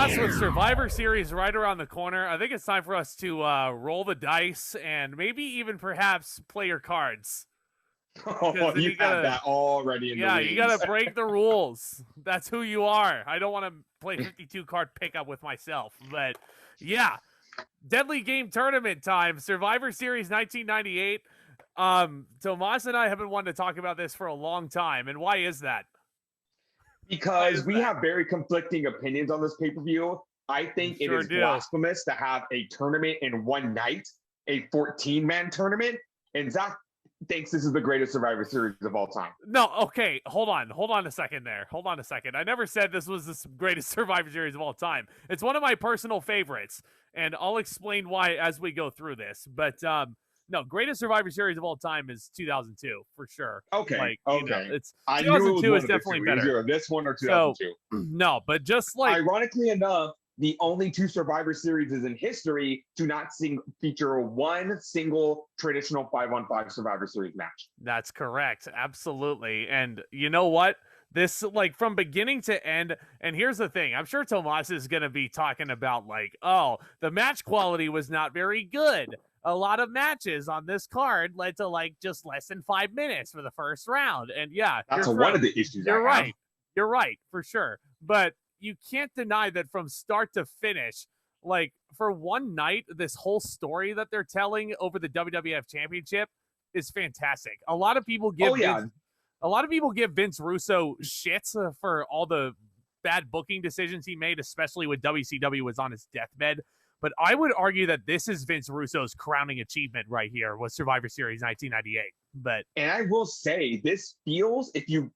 Tomas, with Survivor Series right around the corner, I think it's time for us to roll the dice and maybe even perhaps play your cards. Oh, you have that already in the Yeah, weeds. you gotta break the rules. That's who you are. I don't want to play 52 card pickup with myself, but yeah, Deadly Game Tournament time, Survivor Series 1998. Tomas and I have been wanting to talk about this for a long time, and why is that? Because we have very conflicting opinions on this pay-per-view. I think it is blasphemous to have a tournament in one night, a 14-man tournament, and Zack thinks this is the greatest Survivor Series of all time. No, okay, hold on a second there. Hold on a second. I never said this was the greatest Survivor Series of all time. It's one of my personal favorites, and I'll explain why as we go through this. But no, greatest Survivor Series of all time is 2002 for sure. Okay, like, okay. You know, it's I 2002 is definitely better. Either this one or 2002. So, no, but just like ironically enough, the only two Survivor Series in history to not feature one single traditional 5-on-5 Survivor Series match. That's correct. Absolutely. And you know what? This, like, from beginning to end, and here's the thing. I'm sure Tomas is going to be talking about, like, oh, the match quality was not very good. A lot of matches on this card led to, like, just less than 5 minutes for the first round. And yeah, that's one of the issues. You're right. You're right, for sure. But you can't deny that from start to finish, like, for one night, this whole story that they're telling over the WWF Championship is fantastic. A lot of people give Vince Russo shit for all the bad booking decisions he made, especially when WCW was on his deathbed. But I would argue that this is Vince Russo's crowning achievement right here with Survivor Series 1998. And I will say, this feels, if you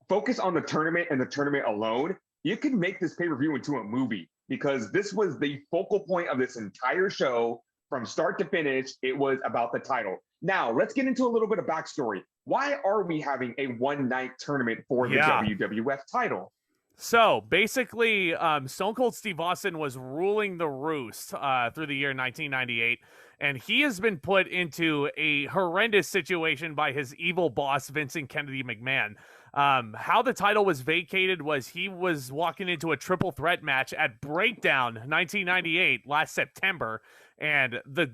focus on the tournament and the tournament alone, you can make this pay-per-view into a movie, because this was the focal point of this entire show from start to finish. It was about the title. Now, let's get into a little bit of backstory. Why are we having a one-night tournament for the WWF title? So, basically, Stone Cold Steve Austin was ruling the roost through the year 1998, and he has been put into a horrendous situation by his evil boss, Vincent Kennedy McMahon. How the title was vacated was he was walking into a triple threat match at Breakdown 1998 last September, and the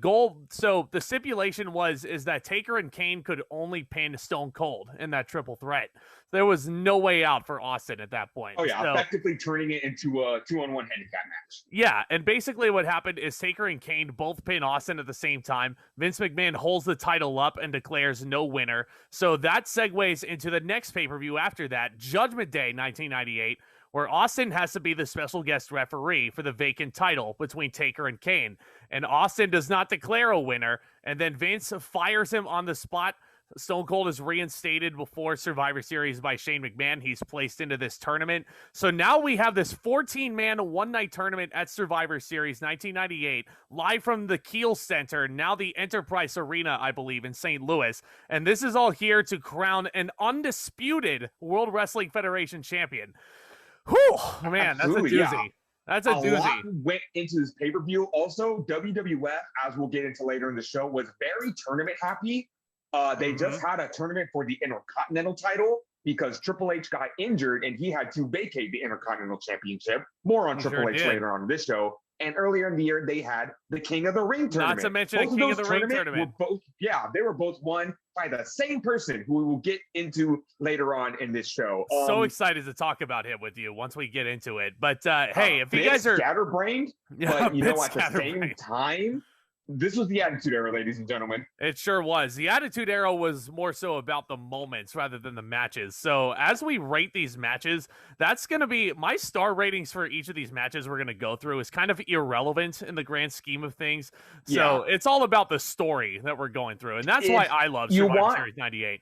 stipulation is that Taker and Kane could only pin Stone Cold in that triple threat. There was no way out for Austin at that point. Oh, yeah, effectively turning it into a 2-on-1 handicap match. Yeah, and basically what happened is Taker and Kane both pin Austin at the same time. Vince McMahon holds the title up and declares no winner. So that segues into the next pay-per-view after that, Judgment Day 1998, where Austin has to be the special guest referee for the vacant title between Taker and Kane. And Austin does not declare a winner, and then Vince fires him on the spot. Stone Cold is reinstated before Survivor Series by Shane McMahon. He's placed into this tournament. So now we have this 14-man one-night tournament at Survivor Series 1998, live from the Kiel Center, now the Enterprise Arena, I believe, in St. Louis. And this is all here to crown an undisputed World Wrestling Federation champion. Whew, man, Absolutely, that's a doozy. Yeah. That's a doozy. Lot went into this pay-per-view. Also, WWF, as we'll get into later in the show, was very tournament happy. They just had a tournament for the Intercontinental title because Triple H got injured and he had to vacate the Intercontinental Championship. More on Triple H later on in this show. And earlier in the year, they had the King of the Ring tournament. Not to mention a King of the Ring tournament. They were both won by the same person who we will get into later on in this show. So excited to talk about him with you once we get into it. But hey, if you guys are scatterbrained, but you know, at the same time, this was the Attitude Era, ladies and gentlemen. It sure was. The Attitude Era was more so about the moments rather than the matches. So as we rate these matches, that's going to be my star ratings for each of these matches we're going to go through is kind of irrelevant in the grand scheme of things. So it's all about the story that we're going through. And that's why I love Survivor Series 98.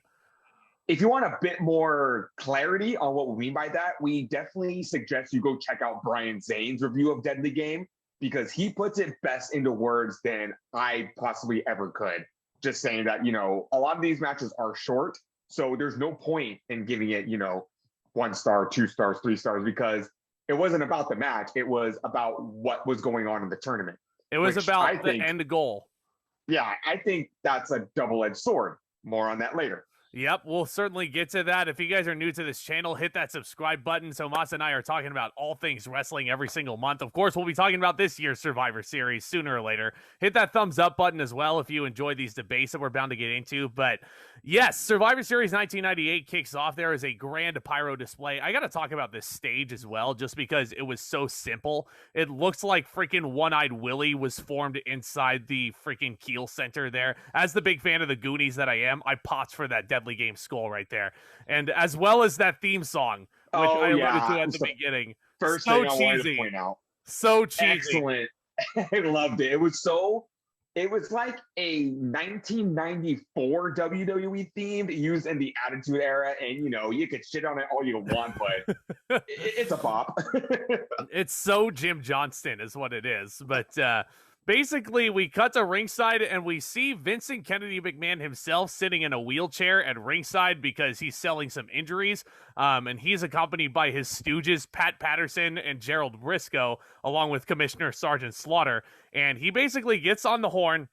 If you want a bit more clarity on what we mean by that, we definitely suggest you go check out Brian Zane's review of Deadly Game, because he puts it best into words than I possibly ever could. Just saying that, you know, a lot of these matches are short, so there's no point in giving it, you know, 1 star, 2 stars, 3 stars, because it wasn't about the match. It was about what was going on in the tournament. It was about the end goal. Yeah, I think that's a double-edged sword. More on that later. Yep, we'll certainly get to that. If you guys are new to this channel, hit that subscribe button. Tomas and I are talking about all things wrestling every single month. Of course, we'll be talking about this year's Survivor Series sooner or later. Hit that thumbs up button as well if you enjoy these debates that we're bound to get into. But yes, Survivor Series 1998 kicks off. There is a grand pyro display. I got to talk about this stage as well, just because it was so simple. It looks like freaking One-Eyed Willie was formed inside the freaking Keel Center there. As the big fan of the Goonies that I am, I popped for that Deadly Game skull right there. And as well as that theme song, which I alluded to at the beginning. First so thing I cheesy. wanted to point out. So cheesy. Excellent. I loved it. It was like a 1994 WWE theme used in the Attitude Era, and you could shit on it all you want, but it's a pop. It's so Jim Johnston is what it is. But basically, we cut to ringside and we see Vincent Kennedy McMahon himself sitting in a wheelchair at ringside because he's selling some injuries. And he's accompanied by his stooges, Pat Patterson and Gerald Briscoe, along with Commissioner Sergeant Slaughter. And he basically gets on the horn.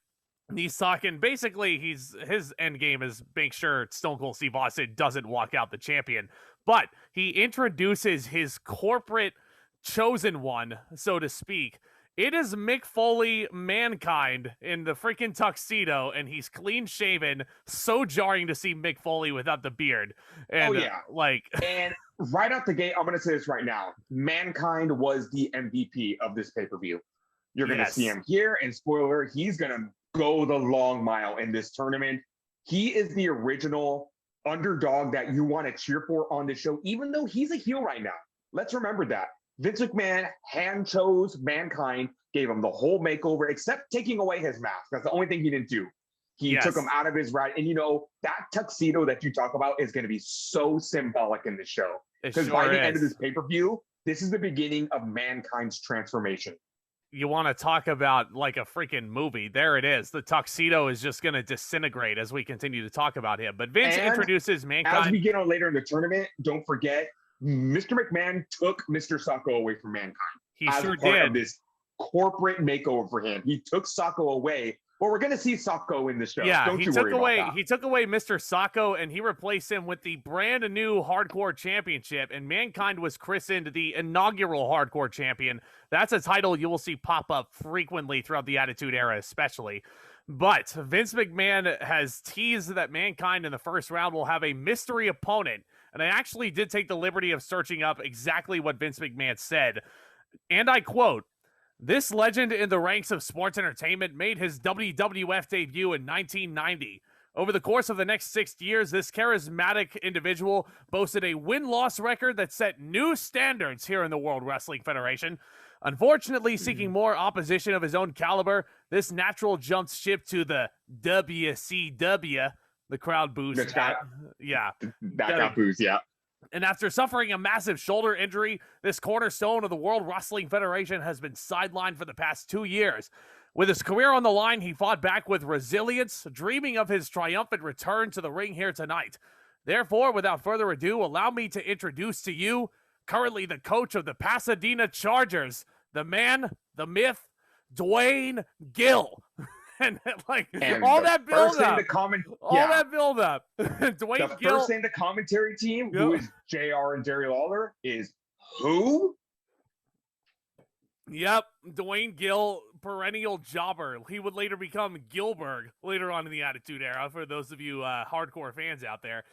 And he's talking, basically, his end game is make sure Stone Cold Steve Austin doesn't walk out the champion. But he introduces his corporate chosen one, so to speak. It is Mick Foley, Mankind, in the freaking tuxedo, and he's clean shaven. So jarring to see Mick Foley without the beard. And, and right out the gate, I'm going to say this right now. Mankind was the MVP of this pay-per-view. You're going to see him here, and spoiler, he's going to go the long mile in this tournament. He is the original underdog that you want to cheer for on the show, even though he's a heel right now. Let's remember that. Vince McMahon hand chose Mankind, gave him the whole makeover, except taking away his mask. That's the only thing he didn't do. He took him out of his ride. And that tuxedo that you talk about is going to be so symbolic in the show. Because by the end of this pay-per-view, this is the beginning of Mankind's transformation. You want to talk about like a freaking movie. There it is. The tuxedo is just going to disintegrate as we continue to talk about him. But Vince introduces Mankind. As we get on later in the tournament, don't forget, Mr. McMahon took Mr. Socko away from Mankind. He sure did. Of this corporate makeover for him. He took Socko away. Well, we're going to see Socko in the show. Yeah, Don't he you took worry away about that. he took away Mr. Socko and he replaced him with the brand new Hardcore Championship. And Mankind was christened the inaugural Hardcore Champion. That's a title you will see pop up frequently throughout the Attitude Era, especially. But Vince McMahon has teased that Mankind in the first round will have a mystery opponent. And I actually did take the liberty of searching up exactly what Vince McMahon said. And I quote, "This legend in the ranks of sports entertainment made his WWF debut in 1990. Over the course of the next 6 years, this charismatic individual boasted a win-loss record that set new standards here in the World Wrestling Federation. Unfortunately, seeking more opposition of his own caliber, this natural jumped ship to the WCW. The crowd boos. That got boos, yeah. And after suffering a massive shoulder injury, this cornerstone of the World Wrestling Federation has been sidelined for the past 2 years. With his career on the line, he fought back with resilience, dreaming of his triumphant return to the ring here tonight. Therefore, without further ado, allow me to introduce to you, currently the coach of the Pasadena Chargers, the man, the myth, Dwayne Gill." And all that build up, Dwayne Gill. First thing the commentary team, who is JR and Jerry Lawler, is who? Yep, Dwayne Gill, perennial jobber. He would later become Gilbert later on in the Attitude Era, for those of you hardcore fans out there.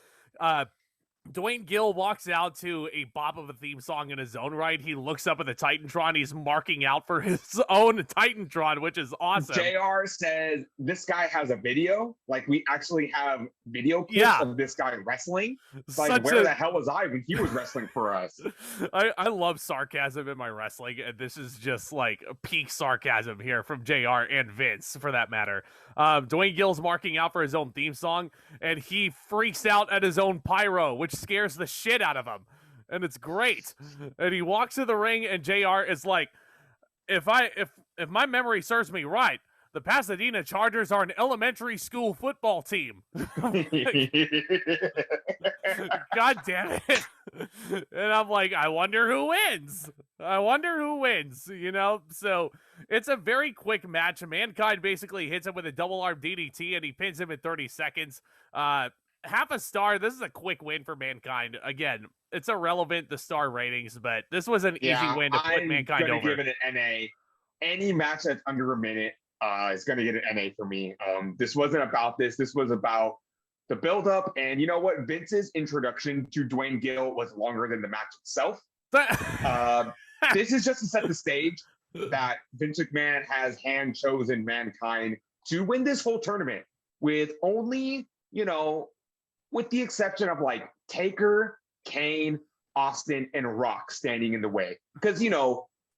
Dwayne Gill walks out to a bop of a theme song in his own right. He looks up at the Titantron. He's marking out for his own Titantron, which is awesome. JR says this guy has a video. Like, we actually have video clips of this guy wrestling. It's like, where the hell was I when he was wrestling for us? I love sarcasm in my wrestling, and this is just like peak sarcasm here from JR and Vince, for that matter. Dwayne Gill's marking out for his own theme song, and he freaks out at his own pyro, which scares the shit out of him. And it's great. And he walks to the ring, and JR is like, if my memory serves me right, the Pasadena Chargers are an elementary school football team. God damn it. And I'm like, I wonder who wins. So it's a very quick match. Mankind basically hits him with a double arm DDT, and he pins him in 30 seconds. half a star. This is a quick win for Mankind. Again, it's irrelevant, the star ratings, but this was an easy win to put Mankind over. I'm going to give it an NA. Any match that's under a minute is going to get an NA for me. This wasn't about this. This was about the build-up. And you know what? Vince's introduction to Dwayne Gill was longer than the match itself. This is just to set the stage that Vince McMahon has hand-chosen Mankind to win this whole tournament with only, with the exception of like Taker, Kane, Austin, and Rock standing in the way. Because,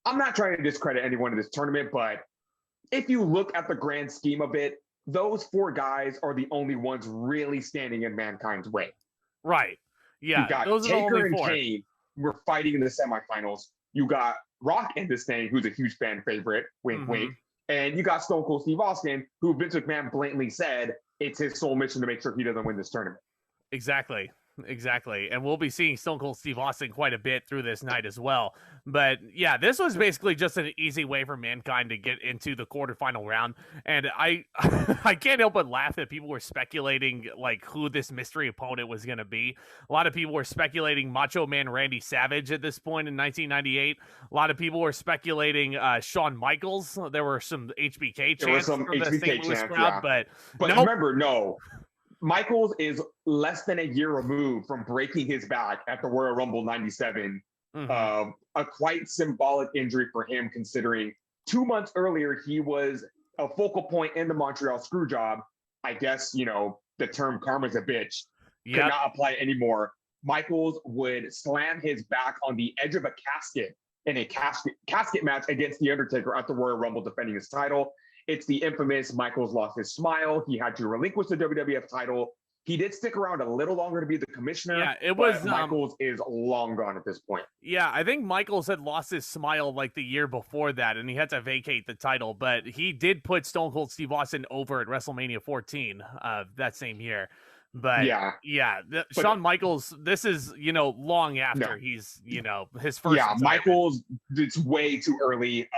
I'm not trying to discredit anyone in this tournament, but if you look at the grand scheme of it, those 4 guys are the only ones really standing in Mankind's way. Right. Yeah. You got those Taker are the only and 4. Kane were fighting in the semifinals. You got Rock in this thing, who's a huge fan favorite, wink, wink. And you got Stone Cold Steve Austin, who Vince McMahon blatantly said it's his sole mission to make sure he doesn't win this tournament. Exactly. And we'll be seeing Stone Cold Steve Austin quite a bit through this night as well. But yeah, this was basically just an easy way for Mankind to get into the quarterfinal round. And I can't help but laugh that people were speculating like who this mystery opponent was going to be. A lot of people were speculating Macho Man Randy Savage at this point in 1998. A lot of people were speculating Shawn Michaels. There were some HBK chants from the St. Louis crowd, but nope. Remember, no. Michaels is less than a year removed from breaking his back at the Royal Rumble 97. A quite symbolic injury for him, considering 2 months earlier, he was a focal point in the Montreal Screwjob. I guess, the term karma's a bitch could not apply anymore. Michaels would slam his back on the edge of a casket in a casket match against The Undertaker at the Royal Rumble, defending his title. It's the infamous Michaels lost his smile. He had to relinquish the WWF title. He did stick around a little longer to be the commissioner. Yeah, it was Michaels is long gone at this point. Yeah, I think Michaels had lost his smile like the year before that, and he had to vacate the title. But he did put Stone Cold Steve Austin over at WrestleMania 14 that same year. But Shawn Michaels, this is, long after he's, his first. Yeah, Michaels, it's way too early.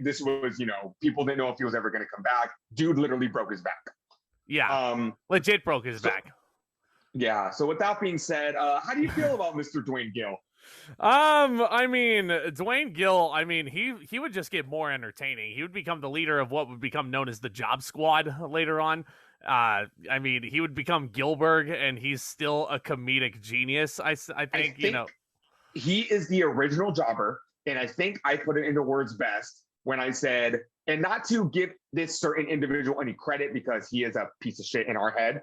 This was, people didn't know if he was ever going to come back. Dude literally broke his back. Yeah, legit broke his back. Yeah, so with that being said, how do you feel about Mr. Dwayne Gill? Dwayne Gill, he would just get more entertaining. He would become the leader of what would become known as the Job Squad later on. He would become Gilbert, and he's still a comedic genius. I think he is the original jobber, and I think I put it into words best when I said, and not to give this certain individual any credit because he is a piece of shit in our head,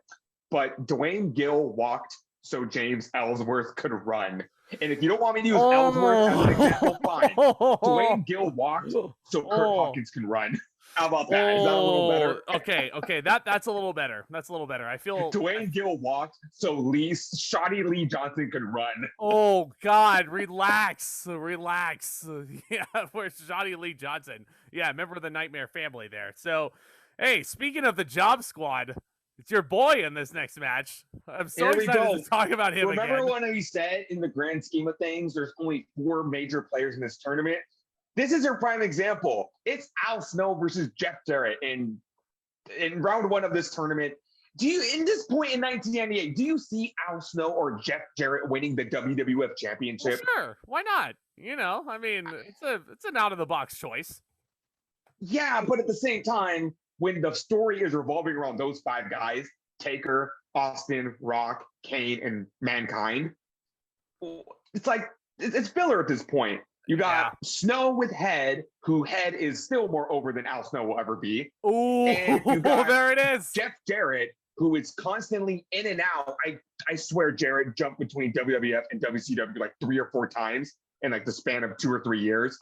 but Dwayne Gill walked so James Ellsworth could run. And if you don't want me to use Ellsworth as an example, fine. Dwayne Gill walked so Kurt Hawkins can run. How about that? Is that a little better? Okay. That's a little better. That's a little better. I feel Dwayne Gill walked so Shoddy Lee Johnson could run. Oh God, relax. Yeah, where's Shoddy Lee Johnson? Yeah, member of the Nightmare family there. So, hey, speaking of the Job Squad, it's your boy in this next match. I'm so excited to talk about him again. Remember when he said, in the grand scheme of things, there's only 4 major players in this tournament? This is your prime example. It's Al Snow versus Jeff Jarrett in round 1 of this tournament. In this point in 1998, do you see Al Snow or Jeff Jarrett winning the WWF Championship? Well, sure, why not? It's an out of the box choice. Yeah, but at the same time, when the story is revolving around those 5 guys, Taker, Austin, Rock, Kane, and Mankind, it's like it's filler at this point. You got Snow with Head, who Head is still more over than Al Snow will ever be. Oh, there it is. Jeff Jarrett, who is constantly in and out. I swear Jarrett jumped between WWF and WCW like 3 or 4 times in like the span of 2 or 3 years.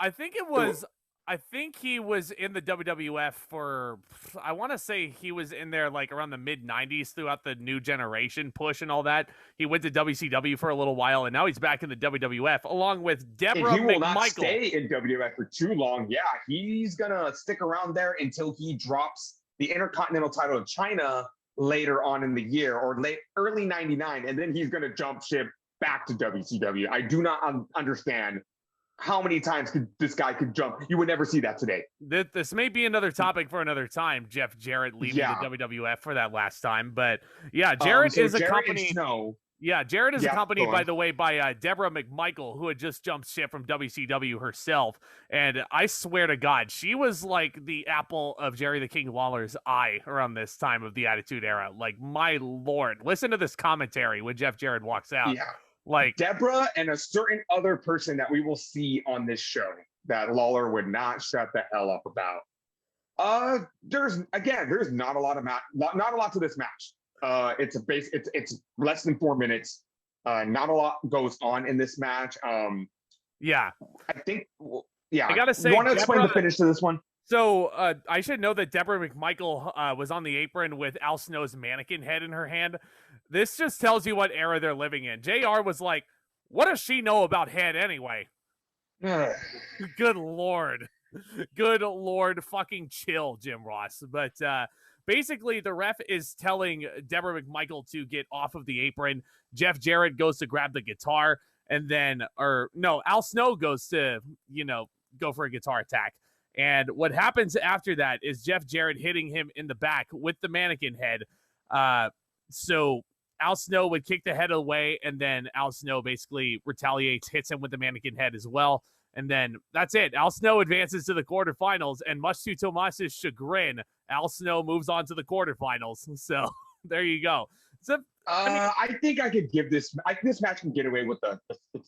I think he was in the WWF for, I want to say he was in there like around the mid-90s throughout the New Generation push and all that. He went to WCW for a little while, and now he's back in the WWF along with Deborah McMichael. He will not stay in WWF for too long. Yeah, he's going to stick around there until he drops the Intercontinental title to China later on in the year or early 99, and then he's going to jump ship back to WCW. I do not understand how many times this guy could jump? You would never see that today. This may be another topic for another time. Jeff Jarrett leaving the WWF for that last time, but yeah, Jarrett is accompanied. Yeah, Jarrett is accompanied, by the way, by Deborah McMichael, who had just jumped ship from WCW herself. And I swear to God, she was like the apple of Jerry the King Lawler's eye around this time of the Attitude Era. Like, my Lord, listen to this commentary when Jeff Jarrett walks out. Yeah. Like Deborah and a certain other person that we will see on this show that Lawler would not shut the hell up about. There's not a lot of not a lot to this match. It's less than 4 minutes. Not a lot goes on in this match. Yeah, I think. Yeah, I gotta say, you want to explain the finish to this one? So I should know that Deborah McMichael was on the apron with Al Snow's mannequin head in her hand. This just tells you what era they're living in. JR was like, what does she know about head anyway? Good Lord. Good Lord. Fucking chill, Jim Ross. But basically, the ref is telling Deborah McMichael to get off of the apron. Jeff Jarrett goes to grab the guitar. And then, Al Snow goes to, go for a guitar attack. And what happens after that is Jeff Jarrett hitting him in the back with the mannequin head. So Al Snow would kick the head away, and then Al Snow basically retaliates, hits him with the mannequin head as well. And then that's it. Al Snow advances to the quarterfinals, and much to Tomas's chagrin, Al Snow moves on to the quarterfinals. So there you go. So, I think I could give this match can get away with a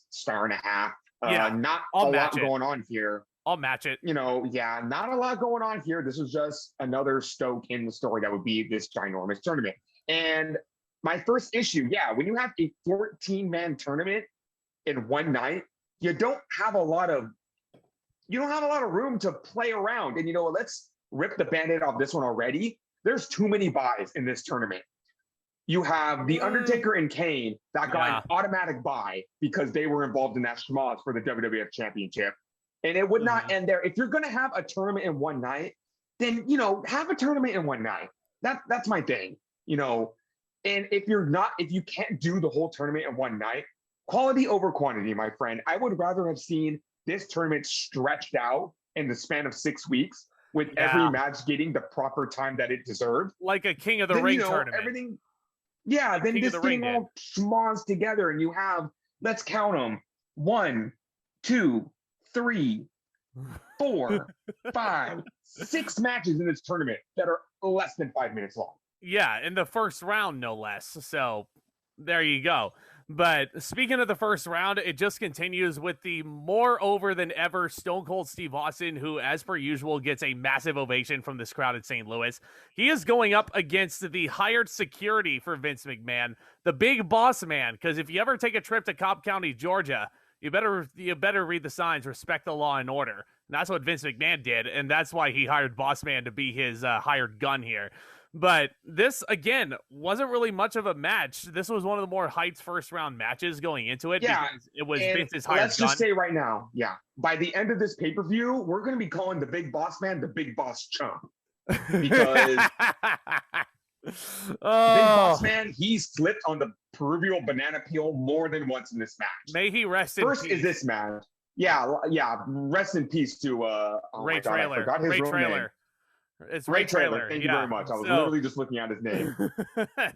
star and a half. Not a lot going on here. I'll match it. Not a lot going on here. This was just another stoke in the story that would be this ginormous tournament. And my first issue, when you have a 14-man tournament in one night, you don't have a lot of room to play around. And let's rip the Band-Aid off this one already. There's too many buys in this tournament. You have the Undertaker and Kane that got an automatic buy because they were involved in that schmoz for the WWF Championship. And it would not end there. If you're going to have a tournament in one night, then, have a tournament in one night. That's my thing, And if you can't do the whole tournament in one night, quality over quantity, my friend. I would rather have seen this tournament stretched out in the span of 6 weeks with every match getting the proper time that it deserved. Like a King of the Ring tournament. Everything. Yeah, then this thing all schmoz together and you have, let's count them, 1, 2, 3, 4, 5, 6 matches in this tournament that are less than 5 minutes long. Yeah, in the first round, no less. So there you go. But speaking of the first round, it just continues with the more over than ever Stone Cold Steve Austin, who, as per usual, gets a massive ovation from this crowd in St. Louis. He is going up against the hired security for Vince McMahon, the big boss man. Because if you ever take a trip to Cobb County, Georgia, you better read the signs, respect the law and order. And that's what Vince McMahon did, and that's why he hired Boss Man to be his hired gun here. But this, again, wasn't really much of a match. This was one of the more hyped first-round matches going into it. Yeah, because it was Vince's hired gun. Let's just say right now, by the end of this pay-per-view, we're going to be calling the Big Boss Man the Big Boss Chump. Because Big Boss Man, he's flipped on the proverbial banana peel more than once in this match. May he rest in peace. First is this match. Yeah, rest in peace to Ray Trailer. I forgot his real name. It's Ray Trailer. Thank you very much. I was literally just looking at his name.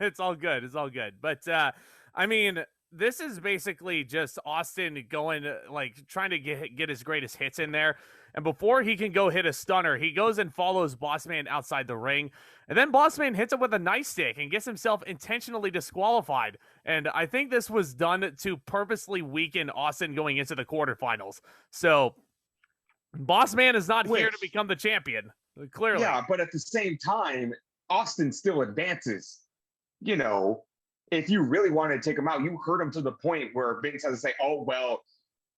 It's all good. It's all good. But I mean, this is basically just Austin going, trying to get his greatest hits in there. And before he can go hit a stunner, he goes and follows Bossman outside the ring. And then Bossman hits him with a nightstick and gets himself intentionally disqualified. And I think this was done to purposely weaken Austin going into the quarterfinals. So Bossman is not here to become the champion. Clearly. Yeah, but at the same time, Austin still advances. If you really want to take him out, you hurt him to the point where Vince has to say, oh, well,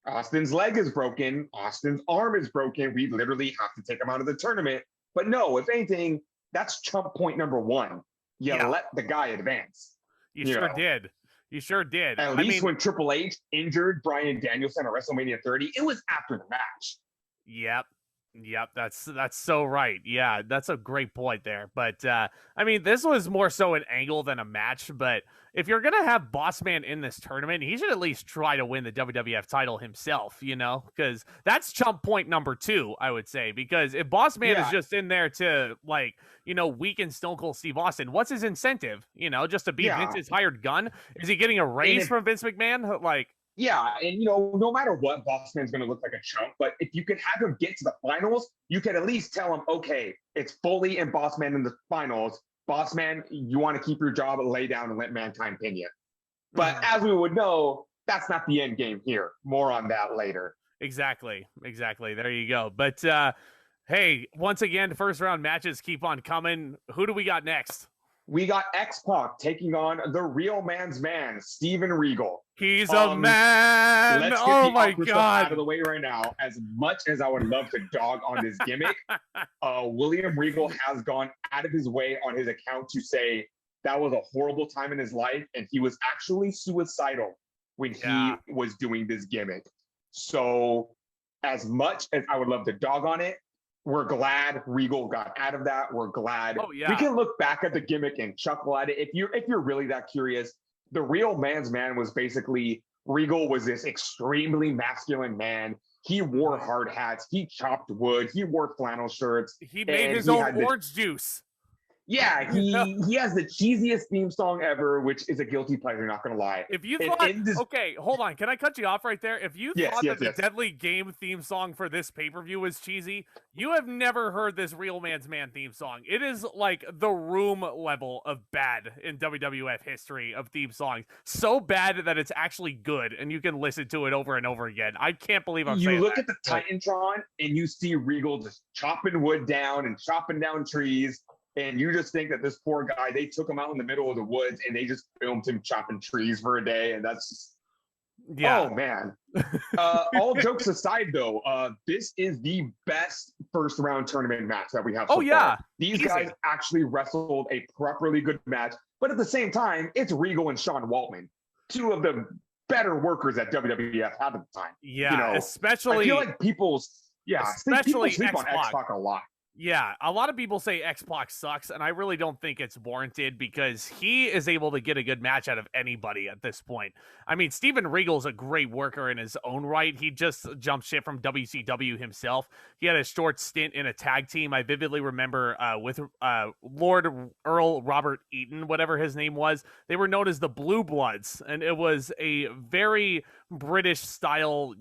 Austin's leg is broken. Austin's arm is broken. We literally have to take him out of the tournament. But no, if anything, that's chump point number 1. You let the guy advance. You sure did. You sure did. At least when Triple H injured Bryan Danielson at WrestleMania 30, it was after the match. Yep. Yep, that's so right. Yeah, that's a great point there. But I mean, this was more so an angle than a match. But if you're gonna have Boss Man in this tournament, he should at least try to win the WWF title himself. You know, because that's chump point number 2, I would say. Because if Boss Man is Yeah, just in there to like weaken Stone Cold Steve Austin, what's his incentive? Just to be yeah. Vince's hired gun? Is he getting a And raise if from Vince McMahon? Like, Yeah, and no matter what, Bossman's going to look like a chump. But if you could have him get to the finals, you could at least tell him, okay, it's Foley and Bossman in the finals. Bossman, you want to keep your job, lay down and let Mankind pin you. But as we would know, that's not the end game here. More on that later. exactly. There you go. But hey, once again, first round matches keep on coming. Who do we got next? We got X-Pac taking on the real man's man, Steven Regal. He's a man. Let's get Oh the my awkward stuff God. out of the way right now. As much as I would love to dog on this gimmick, William Regal has gone out of his way on his account to say that was a horrible time in his life, and he was actually suicidal when he was doing this gimmick. So as much as I would love to dog on it, we're glad Regal got out of that. We're glad we can look back at the gimmick and chuckle at it. If you're really that curious, the real man's man was basically Regal was this extremely masculine man. He wore hard hats. He chopped wood. He wore flannel shirts. He made his own orange juice. Yeah, he has the cheesiest theme song ever, which is a guilty pleasure, not gonna lie. If you thought, okay, hold on, can I cut you off right there? If you thought that the Deadly Game theme song for this pay-per-view was cheesy, you have never heard this Real Man's Man theme song. It is like the Room level of bad in WWF history of theme songs. So bad that it's actually good, and you can listen to it over and over again. I can't believe I'm saying that. You look at the Titantron, and you see Regal just chopping wood down and chopping down trees. And you just think that this poor guy, they took him out in the middle of the woods and they just filmed him chopping trees for a day. And that's just, oh man. All jokes aside though, this is the best first round tournament match that we have so far. These guys actually wrestled a properly good match. But at the same time, it's Regal and Sean Waltman, two of the better workers that WWF had at the time. Yeah, especially. I feel like people sleep on X-Pac a lot. Yeah, a lot of people say X-Pac sucks, and I really don't think it's warranted because he is able to get a good match out of anybody at this point. I mean, Steven Regal's a great worker in his own right. He just jumped ship from WCW himself. He had a short stint in a tag team. I vividly remember with Lord Earl Robert Eaton, whatever his name was. They were known as the Blue Bloods, and it was a very British style,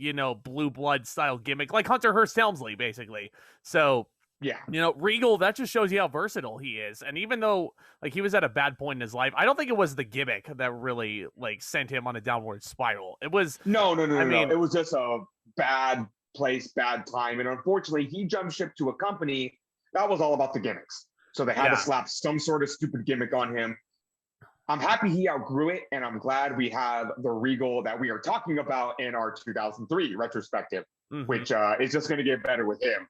Blue Blood style gimmick, like Hunter Hearst Helmsley, basically. So... yeah, Regal, that just shows you how versatile he is. And even though he was at a bad point in his life, I don't think it was the gimmick that really sent him on a downward spiral. It was no. It was just a bad place, bad time. And unfortunately, he jumped ship to a company that was all about the gimmicks. So they had to slap some sort of stupid gimmick on him. I'm happy he outgrew it, and I'm glad we have the Regal that we are talking about in our 2003 retrospective, which is just going to get better with him.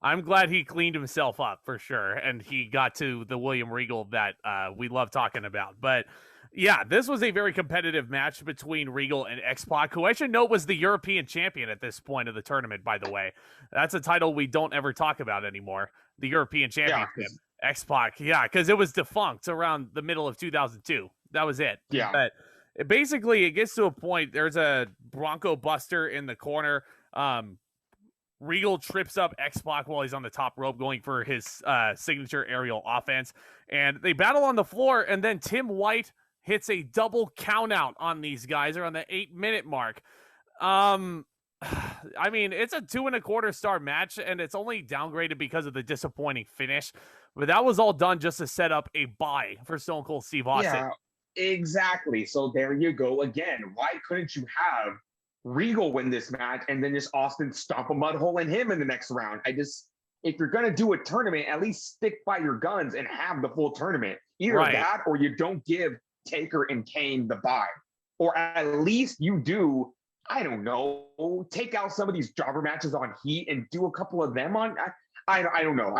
I'm glad he cleaned himself up for sure, and he got to the William Regal that we love talking about. But yeah, this was a very competitive match between Regal and X-Pac, who I should note was the European champion at this point of the tournament, by the way. That's a title we don't ever talk about anymore, the European Championship. X-Pac, because it was defunct around the middle of 2002. That was it. Yeah. But it gets to a point, there's a Bronco Buster in the corner. Regal trips up X-Pac while he's on the top rope going for his signature aerial offense. And they battle on the floor, and then Tim White hits a double countout on these guys around the 8-minute mark. I mean, it's a 2.25 star match, and it's only downgraded because of the disappointing finish. But that was all done just to set up a bye for Stone Cold Steve Austin. Yeah, exactly. So there you go again. Why couldn't you have Regal win this match and then just Austin stomp a mud hole in him in the next round? If you're going to do a tournament, at least stick by your guns and have the full tournament. Either that or you don't give Taker and Kane the bye. Or at least you do, I don't know, take out some of these jobber matches on Heat and do a couple of them on... I don't know.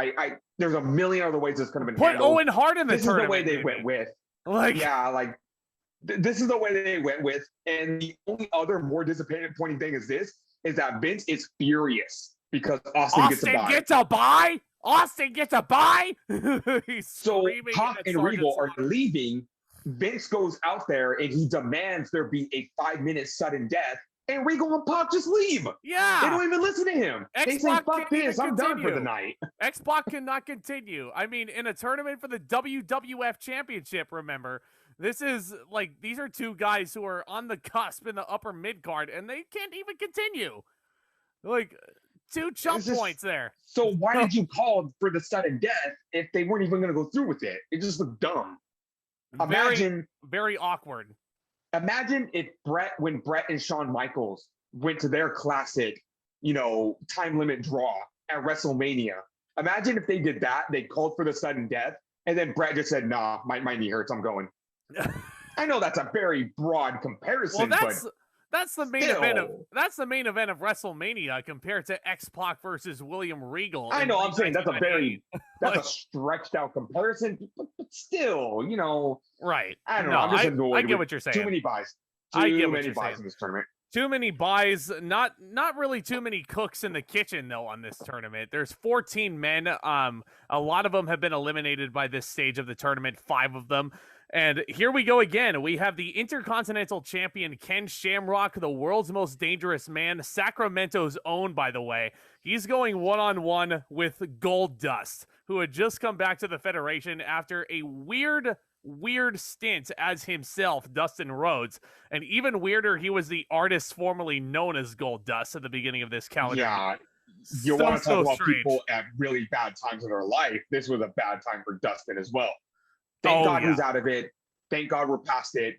There's a million other ways this could have been handled. Put Owen Hart in the tournament. This is the way they went with. This is the way they went with. And the only other more disappointing thing is that Vince is furious because Austin gets a bye. Austin gets a bye. He's so screaming. Pac and Regal are leaving. Vince goes out there and he demands there be a 5-minute sudden death. And Regal and Pac just leave. Yeah. They don't even listen to him. They say, fuck this, I'm done for the night. X-Pac cannot continue. I mean, in a tournament for the WWF Championship, remember, this is like, these are two guys who are on the cusp in the upper mid-card, and they can't even continue. Like, 2 chump points there. So why did you call for the sudden death if they weren't even going to go through with it? It just looked dumb. Imagine. Very awkward. Imagine if when Brett and Shawn Michaels went to their classic, time limit draw at WrestleMania. Imagine if they did that, they called for the sudden death, and then Brett just said, nah, my knee hurts, I'm going. I know that's a very broad comparison, well, that's the main event of WrestleMania compared to X-Pac versus William Regal. I know, I'm saying that's a stretched out comparison, but still, Right. I don't know. I'm just annoyed. I get what you're saying. Too many buys. I get what you're saying. In this tournament. Too many buys, not really too many cooks in the kitchen though on this tournament. There's 14 men. A lot of them have been eliminated by this stage of the tournament, 5 of them. And here we go again. We have the Intercontinental Champion, Ken Shamrock, the world's most dangerous man, Sacramento's own, by the way. He's going one-on-one with Goldust, who had just come back to the Federation after a weird stint as himself, Dustin Rhodes. And even weirder, he was the artist formerly known as Goldust at the beginning of this calendar. Yeah. You want to talk about people at really bad times in their life. This was a bad time for Dustin as well. Thank God he's out of it. Thank God we're past it,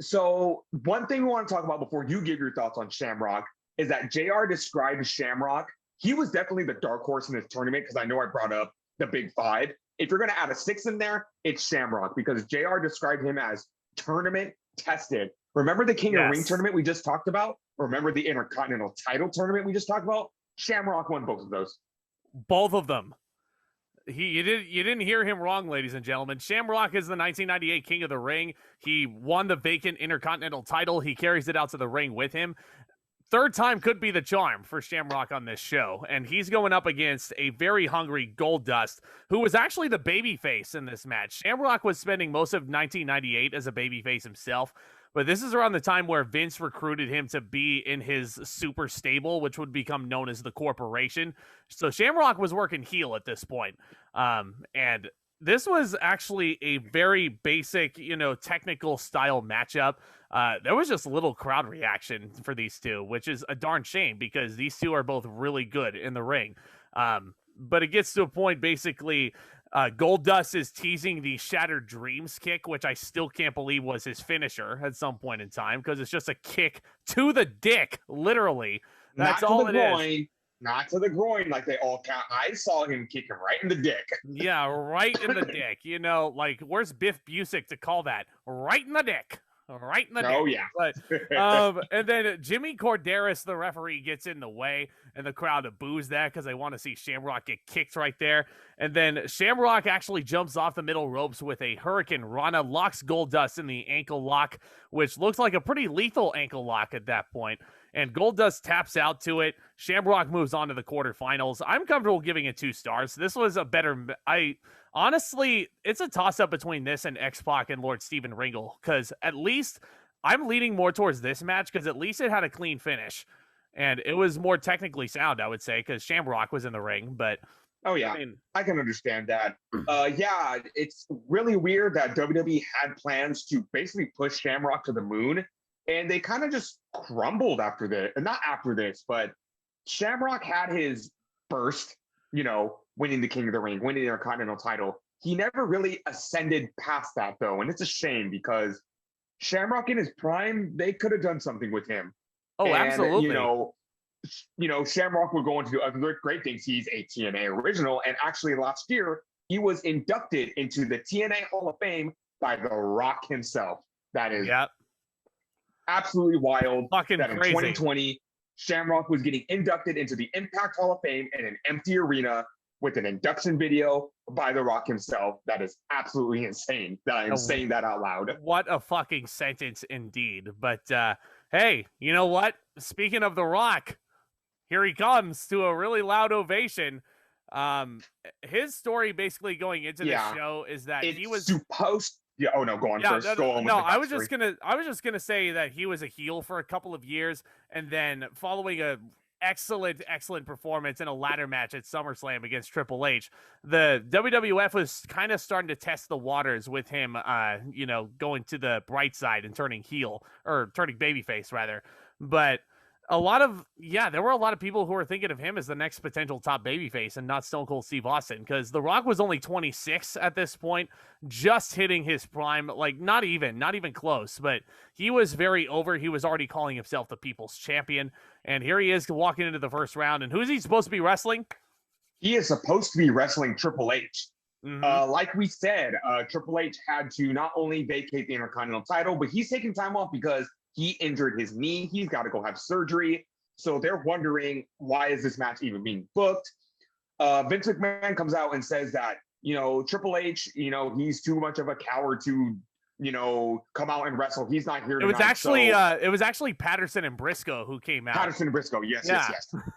So one thing we want to talk about before you give your thoughts on Shamrock is that JR described Shamrock. He was definitely the dark horse in this tournament because I know I brought up the big 5. If you're going to add a 6 in there, it's Shamrock because JR described him as tournament tested. Remember the King of the Ring tournament we just talked about? Remember the Intercontinental title tournament we just talked about? Shamrock won both of those. Both of them. You didn't hear him wrong, ladies and gentlemen. Shamrock is the 1998 King of the Ring. He won the vacant Intercontinental title. He carries it out to the ring with him. 3rd time could be the charm for Shamrock on this show. And he's going up against a very hungry Goldust, who was actually the babyface in this match. Shamrock was spending most of 1998 as a babyface himself. But this is around the time where Vince recruited him to be in his super stable, which would become known as the Corporation. So Shamrock was working heel at this point. And this was actually a very basic, technical style matchup. There was just little crowd reaction for these two, which is a darn shame because these two are both really good in the ring. But it gets to a point, basically, Goldust is teasing the Shattered Dreams kick, which I still can't believe was his finisher at some point in time because it's just a kick to the dick, literally. That's all it is. Not to the groin like they all count. I saw him kick him right in the dick. Yeah, right in the dick. Where's Biff Busick to call that? Right in the dick. Right in the dick. Oh, yeah. But, and then Jimmy Corderas, the referee, gets in the way, and the crowd boos that because they want to see Shamrock get kicked right there. And then Shamrock actually jumps off the middle ropes with a Hurricane Rana, locks Goldust in the ankle lock, which looks like a pretty lethal ankle lock at that point. And Goldust taps out to it. Shamrock moves on to the quarterfinals. I'm comfortable giving it 2 stars. This was a better... Honestly, it's a toss-up between this and X-Pac and Lord Steven Regal, because at least I'm leaning more towards this match because at least it had a clean finish. And it was more technically sound, I would say, because Shamrock was in the ring. But oh, yeah, I can understand that. Yeah, it's really weird that WWE had plans to basically push Shamrock to the moon, and they kind of just crumbled after this. Not after this, but Shamrock had his burst, winning the King of the Ring, winning the Intercontinental title. He never really ascended past that, though, and it's a shame because Shamrock in his prime, they could have done something with him. Oh, and, absolutely. Shamrock would go on to do other great things. He's a TNA original, and actually last year, he was inducted into the TNA Hall of Fame by The Rock himself. That is absolutely wild. Fucking that in crazy. 2020, Shamrock was getting inducted into the Impact Hall of Fame in an empty arena with an induction video by The Rock himself. That is absolutely insane that I am saying that out loud. What a fucking sentence indeed. But hey, you know what? Speaking of The Rock, here he comes to a really loud ovation. His story basically going into this show is that he was supposed. Yeah. Oh no, go on first. Go on with the I was just gonna say that he was a heel for a couple of years, and then following a excellent performance in a ladder match at SummerSlam against Triple H, the WWF was kind of starting to test the waters with him, going to the bright side and turning heel, or turning babyface rather. But there were a lot of people who were thinking of him as the next potential top babyface and not Stone Cold Steve Austin, because The Rock was only 26 at this point, just hitting his prime, like not even close, but he was very over. He was already calling himself the People's Champion, and here he is walking into the first round, and who's he supposed to be wrestling? He is supposed to be wrestling Triple H. Mm-hmm. Like we said, Triple H had to not only vacate the Intercontinental title, but he's taking time off because he injured his knee. He's got to go have surgery. So they're wondering, why is this match even being booked? Vince McMahon comes out and says that, Triple H, he's too much of a coward to, come out and wrestle. He's not here tonight. It was actually Patterson and Briscoe who came out. Patterson and Briscoe, yes.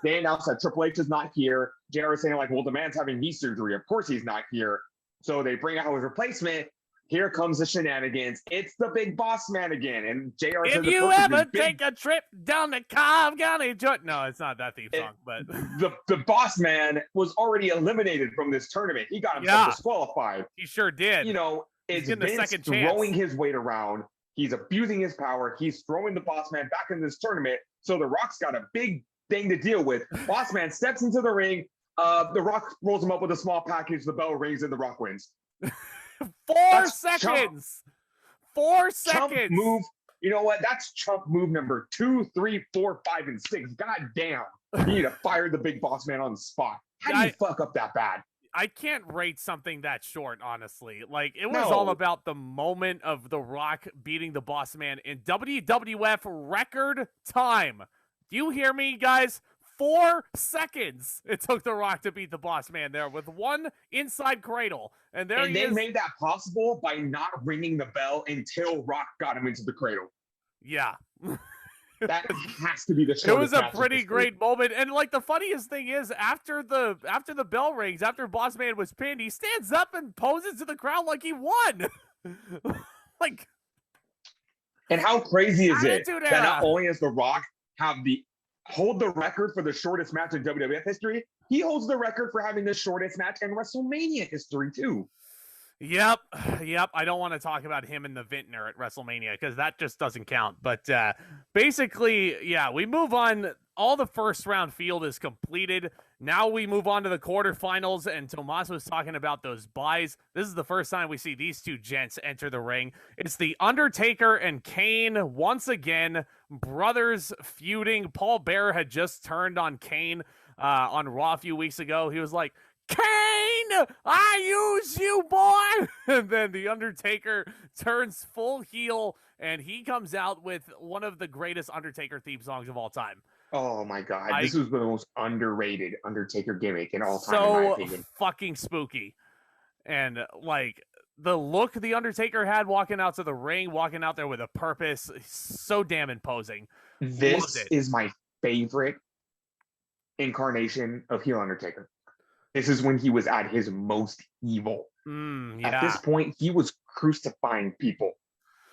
They announced that Triple H is not here. JR is saying like, well, the man's having knee surgery. Of course he's not here. So they bring out his replacement. Here comes the shenanigans. It's the big boss man again. And JR says, if you ever take a trip down the Cobb County, no, it's not that theme song, but the boss man was already eliminated from this tournament. He got himself disqualified. He sure did. It's getting Vince a second chance, throwing his weight around. He's abusing his power. He's throwing the boss man back in this tournament. So The Rock's got a big thing to deal with. Boss man steps into the ring. The Rock rolls him up with a small package. The bell rings and The Rock wins. 4 seconds. 4 seconds. Chump move. You know what? That's chump move number 2, 3, 4, 5, and 6. God damn. You need to fire the big boss man on the spot. How do you fuck up that bad? I can't rate something that short, honestly. Like, it was all about the moment of The Rock beating the boss man in WWF record time. Do you hear me, guys? 4 seconds it took The Rock to beat the boss man there with one inside cradle. And they made that possible by not ringing the bell until Rock got him into the cradle. Yeah. That has to be the show. It was a pretty great moment. And like the funniest thing is after the bell rings, after boss man was pinned, he stands up and poses to the crowd like he won. Like, and how crazy is it that not only does The Rock hold the record for the shortest match in WWF history, he holds the record for having the shortest match in WrestleMania history too. Yep. I don't want to talk about him and the Vintner at WrestleMania because that just doesn't count. But basically, we move on. All the first round field is completed. Now we move on to the quarterfinals, and Tomas was talking about those buys. This is the first time we see these two gents enter the ring. It's the Undertaker and Kane once again, brothers feuding. Paul Bearer had just turned on Kane on Raw a few weeks ago. He was like, Kane, I use you, boy. And then the Undertaker turns full heel, and he comes out with one of the greatest Undertaker theme songs of all time. Oh my God, this was the most underrated Undertaker gimmick in all time, in my opinion. Fucking spooky. And like the look the Undertaker had walking out to the ring, walking out there with a purpose, so damn imposing. This is my favorite incarnation of heel Undertaker. This is when he was at his most evil. At this point, he was crucifying people.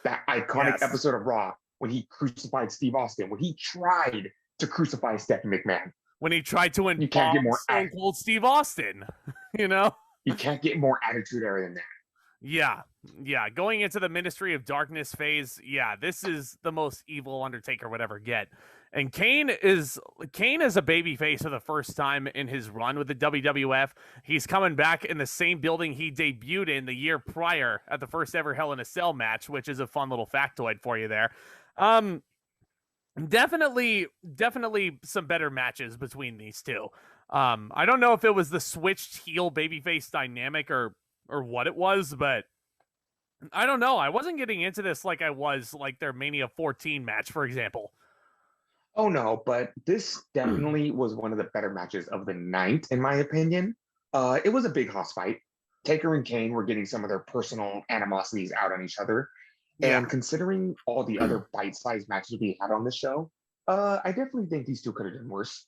That iconic episode of Raw when he crucified Steve Austin, when he tried to crucify Stephanie McMahon. When he tried to embalm Stone Cold Steve Austin, You can't get more attitude era than that. Yeah. Going into the Ministry of Darkness phase, this is the most evil Undertaker would ever get. And Kane is a babyface for the first time in his run with the WWF. He's coming back in the same building he debuted in the year prior at the first ever Hell in a Cell match, which is a fun little factoid for you there. Definitely some better matches between these two. I don't know if it was the switched heel babyface dynamic or what it was, but I don't know. I wasn't getting into this like I was like their Mania 14 match, for example. Oh no, but this definitely was one of the better matches of the night, in my opinion. It was a big house fight. Taker and Kane were getting some of their personal animosities out on each other. And considering all the other bite-sized matches we had on the show, I definitely think these two could have done worse.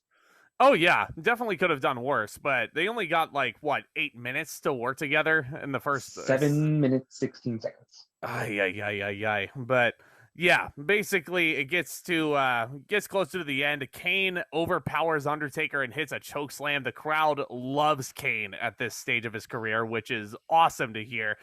Oh yeah, definitely could have done worse, but they only got like what 8 minutes to work together in the first. 7 minutes 16 seconds. Ay, ay, ay, ay, ay. But yeah, basically it gets closer to the end. Kane overpowers Undertaker and hits a choke slam. The crowd loves Kane at this stage of his career, which is awesome to hear.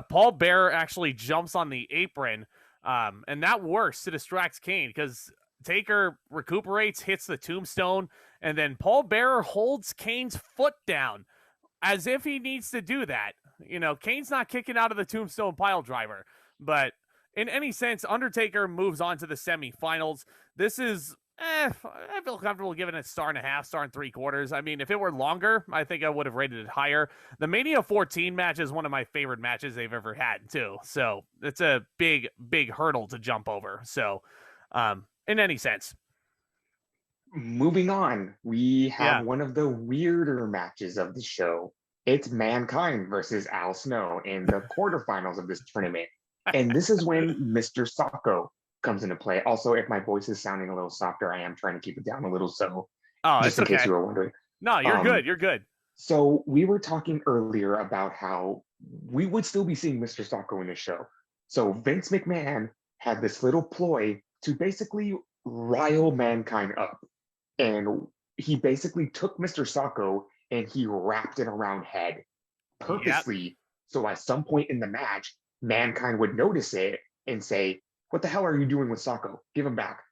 Paul Bearer actually jumps on the apron, and that works to distract Kane because Taker recuperates, hits the tombstone, and then Paul Bearer holds Kane's foot down as if he needs to do that. Kane's not kicking out of the tombstone pile driver, but in any sense, Undertaker moves on to the semifinals. This is, I feel comfortable giving it 1.5 stars, 1.75 stars. I mean, if it were longer, I think I would have rated it higher. The Mania 14 match is one of my favorite matches they've ever had, too. So it's a big, big hurdle to jump over. So, in any sense. Moving on, we have Yeah. one of the weirder matches of the show. It's Mankind versus Al Snow in the quarterfinals of this tournament. And this is when Mr. Socko comes into play. Also, if my voice is sounding a little softer, I am trying to keep it down a little. So, just in case you were wondering. No, you're good. You're good. So, we were talking earlier about how we would still be seeing Mr. Socko in the show. So, Vince McMahon had this little ploy to basically rile Mankind up. And he basically took Mr. Socko and he wrapped it around Head purposely. Yep. So at some point in the match, Mankind would notice it and say, "What the hell are you doing with Socko? Give him back.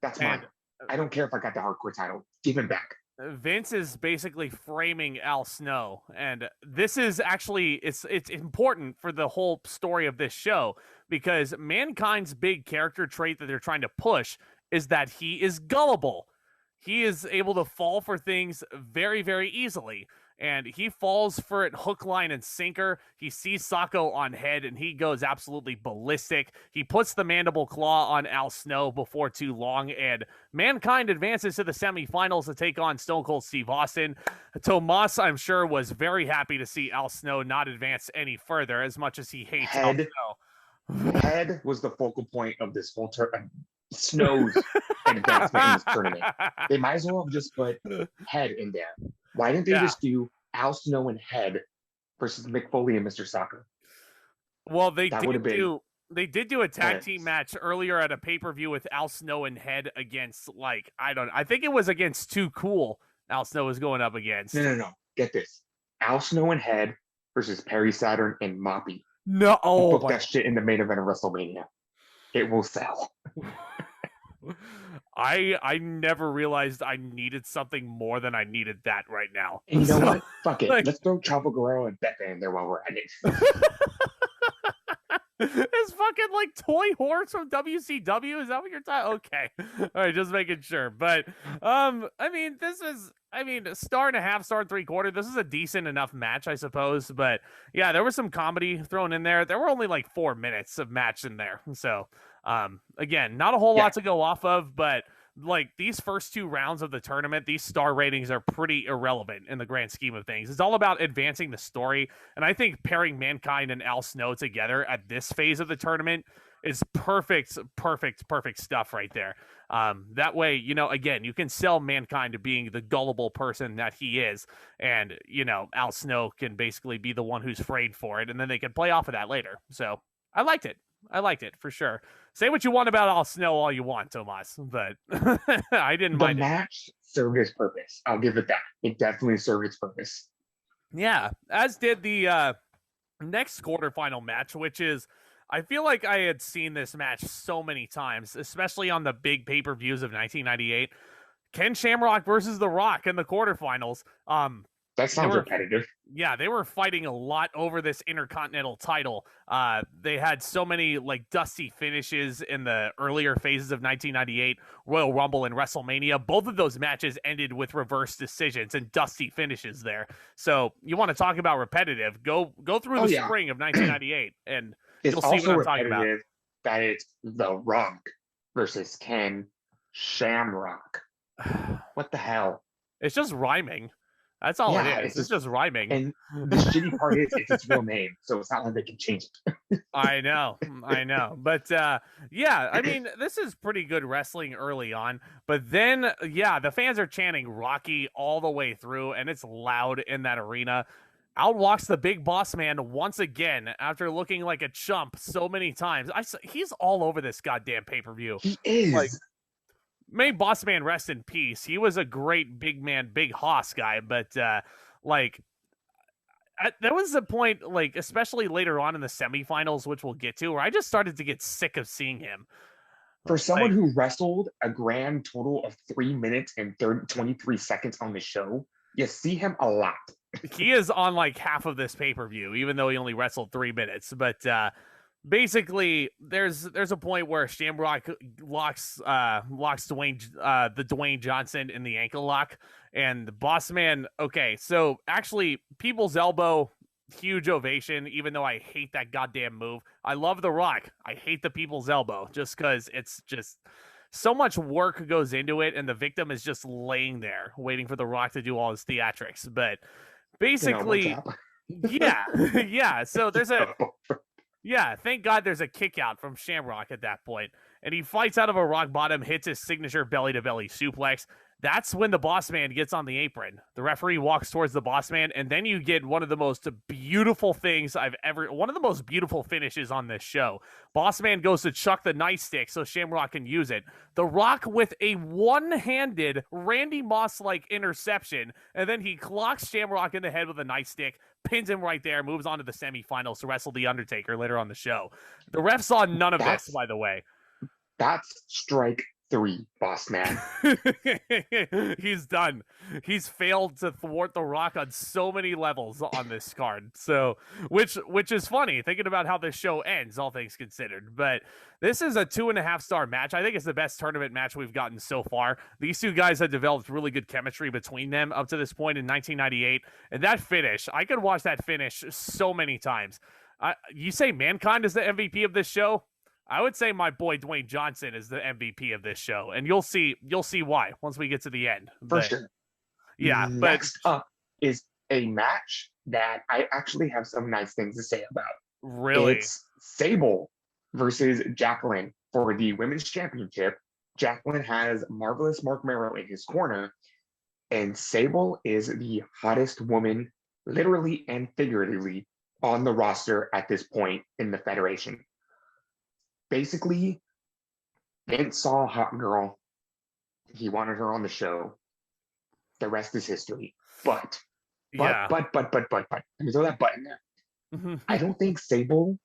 That's mine. I don't care if I got the hardcore title. Give him back." Vince is basically framing Al Snow, and this is actually it's important for the whole story of this show because Mankind's big character trait that they're trying to push is that he is gullible. He is able to fall for things very, very easily. And he falls for it hook, line, and sinker. He sees Socko on Head, and he goes absolutely ballistic. He puts the mandible claw on Al Snow before too long, and Mankind advances to the semifinals to take on Stone Cold Steve Austin. Tomas, I'm sure, was very happy to see Al Snow not advance any further, as much as he hates Al Snow. Head was the focal point of this whole tournament. Snow's advancement in this tournament. They might as well have just put Head in there. Why didn't they just do Al Snow and Head versus Mick Foley and Mr. Socko? Well, they did do a tag team match earlier at a pay-per-view with Al Snow and Head against, I think it was against Too Cool. Al Snow was going up against. No. Get this. Al Snow and Head versus Perry Saturn and Moppy. No. Book that shit in the main event of WrestleMania. It will sell. I never realized I needed something more than I needed that right now. And you know what? Fuck it. Let's throw Chavo Guerrero and Becca in there while we're at it. This fucking toy horse from WCW? Is that what you're talking? Okay. All right, just making sure. But this is 1.5 stars, 1.75 stars. This is a decent enough match, I suppose. But yeah, there was some comedy thrown in there. There were only 4 minutes of match in there. So again, not a whole lot to go off of, but these first 2 rounds of the tournament, these star ratings are pretty irrelevant in the grand scheme of things. It's all about advancing the story, and I think pairing Mankind and Al Snow together at this phase of the tournament is perfect stuff right there. That way, again, you can sell Mankind to being the gullible person that he is, and Al Snow can basically be the one who's frayed for it, and then they can play off of that later. So I liked it for sure. Say what you want about Al Snow all you want, Tomas, but I didn't mind it. The match served its purpose. I'll give it that. It definitely served its purpose. Yeah, as did the next quarterfinal match, which is, I feel like I had seen this match so many times, especially on the big pay-per-views of 1998. Ken Shamrock versus The Rock in the quarterfinals. That sounds repetitive. Yeah, they were fighting a lot over this Intercontinental title. They had so many dusty finishes in the earlier phases of 1998, Royal Rumble and WrestleMania. Both of those matches ended with reverse decisions and dusty finishes there. So you want to talk about repetitive? Go through the spring of 1998, and you'll see what I'm talking about. That it's The Rock versus Ken Shamrock. What the hell? It's just rhyming. That's all it Yeah, is. It's just rhyming. and the shitty part is it's its real name, so it's not like they can change it. I know. But yeah, I mean, this is pretty good wrestling early on. But then, yeah, the fans are chanting Rocky all the way through, and it's loud in that arena. Out walks the big boss man once again after looking like a chump so many times. He's all over this goddamn pay-per-view. He is. Like, may boss man rest in peace. He was a great big man, big hoss guy, but like there was a point, like especially later on in the semifinals, which we'll get to, where I just started to get sick of seeing him. For someone who wrestled a grand total of 3 minutes and 23 seconds on the show, you see him a lot. He is on like half of this pay-per-view, even though he only wrestled 3 minutes. But basically, there's a point where Shamrock locks Dwayne the Dwayne Johnson in the ankle lock, and the boss man. Okay, so actually, People's Elbow, huge ovation. Even though I hate that goddamn move, I love The Rock. I hate the People's Elbow just because it's just so much work goes into it, and the victim is just laying there waiting for The Rock to do all his theatrics. But basically, yeah, yeah. So there's a. Yeah, thank God there's a kick out from Shamrock at that point. And he fights out of a rock bottom, hits his signature belly-to-belly suplex. That's when the boss man gets on the apron. The referee walks towards the boss man, and then you get one of the most beautiful things one of the most beautiful finishes on this show. Boss man goes to chuck the nightstick so Shamrock can use it. The Rock with a one-handed Randy Moss-like interception, and then he clocks Shamrock in the head with a nightstick, pins him right there, moves on to the semifinals to wrestle The Undertaker later on the show. The ref saw none of this, by the way. That's strike 3, boss man. He's done. He's failed to thwart The Rock on so many levels on this card. So, which is funny, thinking about how this show ends, all things considered. But this is a 2.5-star match. I think it's the best tournament match we've gotten so far. These two guys have developed really good chemistry between them up to this point in 1998. And that finish, I could watch that finish so many times. You say Mankind is the MVP of this show? I would say my boy Dwayne Johnson is the MVP of this show, and you'll see why once we get to the end. For sure. Yeah. Next up is a match that I actually have some nice things to say about. Really? It's Sable versus Jacqueline for the Women's Championship. Jacqueline has Marvelous Mark Merrow in his corner, and Sable is the hottest woman, literally and figuratively, on the roster at this point in the Federation. Basically, Vince saw a hot girl. He wanted her on the show. The rest is history. But, let me throw that but in there. I don't think Sable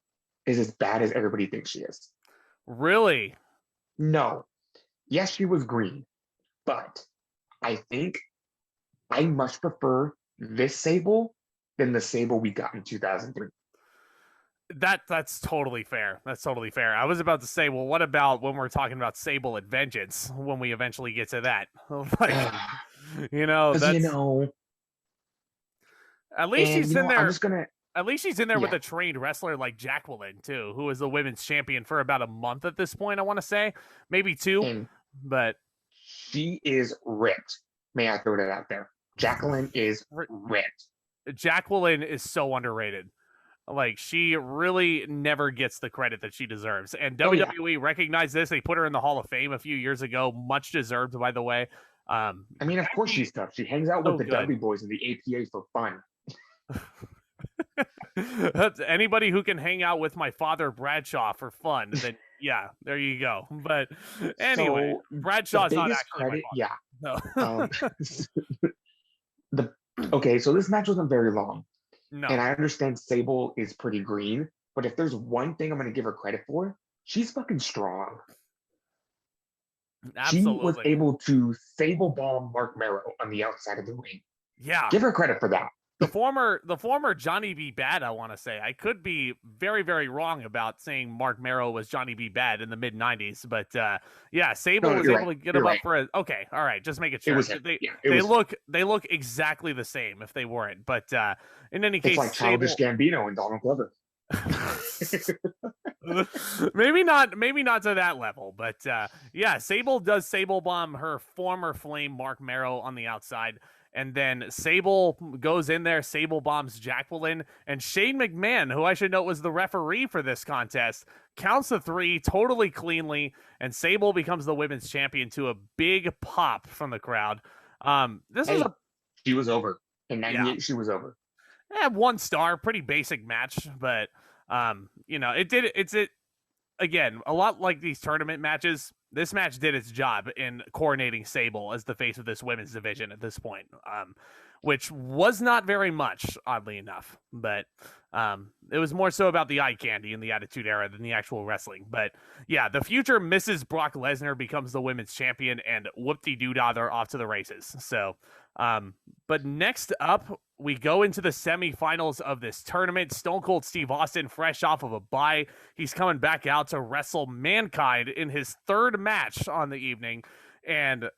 is as bad as everybody thinks she is. Really? No. Yes, she was green. But I think I much prefer this Sable than the Sable we got in 2003. That's totally fair. That's totally fair. I was about to say, well, what about when we're talking about Sable at Vengeance when we eventually get to that? Like, at least she's in there. At least she's in there with a trained wrestler like Jacqueline too, who is the women's champion for about a month at this point. I want to say maybe 2, but she is ripped. May I throw that out there? Jacqueline is ripped. Jacqueline is so underrated. Like, she really never gets the credit that she deserves. And WWE recognized this. They put her in the Hall of Fame a few years ago. Much deserved, by the way. I mean, of course she's tough. She hangs out with the Dudley Boys and the APA for fun. Anybody who can hang out with my father, Bradshaw, for fun, then yeah, there you go. But anyway, so, Bradshaw's not actually my father. No. Okay, so this match wasn't very long. No. And I understand Sable is pretty green, but if there's one thing I'm going to give her credit for, she's fucking strong. Absolutely. She was able to Sable bomb Mark Merrow on the outside of the ring. Yeah. Give her credit for that. The former Johnny B. Bad, I want to say. I could be very, very wrong about saying Mark Merrow was Johnny B. Bad in the mid-90s, but yeah, Sable was able to get him up for a... Okay, all right, just make it sure. They look exactly the same if they weren't, but in any case... It's like Childish Gambino and Donald Glover. maybe not to that level, but yeah, Sable does Sable bomb her former flame Mark Merrow on the outside. And then Sable goes in there, Sable bombs Jacqueline, and Shane McMahon, who I should note was the referee for this contest, counts the 3 totally cleanly, and Sable becomes the women's champion to a big pop from the crowd. She was over. In 98, She was over. 1 star, pretty basic match, but again, a lot like these tournament matches. This match did its job in coordinating Sable as the face of this women's division at this point, which was not very much, oddly enough. But it was more so about the eye candy in the Attitude Era than the actual wrestling. But yeah, the future Mrs. Brock Lesnar becomes the women's champion, and whoop-de-doo-dah, they're off to the races. So, but next up, we go into the semifinals of this tournament. Stone Cold Steve Austin, fresh off of a bye. He's coming back out to wrestle Mankind in his 3rd match on the evening. And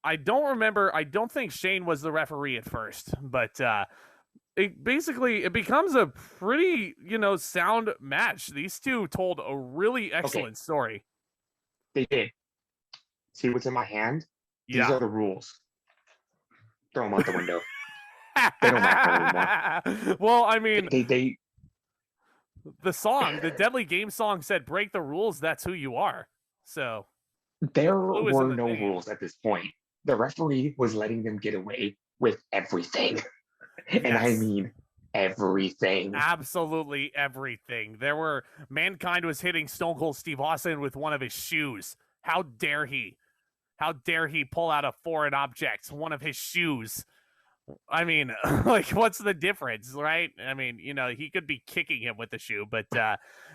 I don't think Shane was the referee at first, but it becomes a pretty, sound match. These two told a really excellent story. They did. See what's in my hand? Yeah. These are the rules. Throw them out the window. They don't matter anymore. Well, I mean, they the Deadly Game song said, "Break the rules, that's who you are." So there were no rules at this point. The referee was letting them get away with everything. And I mean everything. Absolutely everything. Mankind was hitting Stone Cold Steve Austin with one of his shoes. How dare he? How dare he pull out a foreign object, one of his shoes? I mean, what's the difference, right? I mean, he could be kicking him with the shoe, but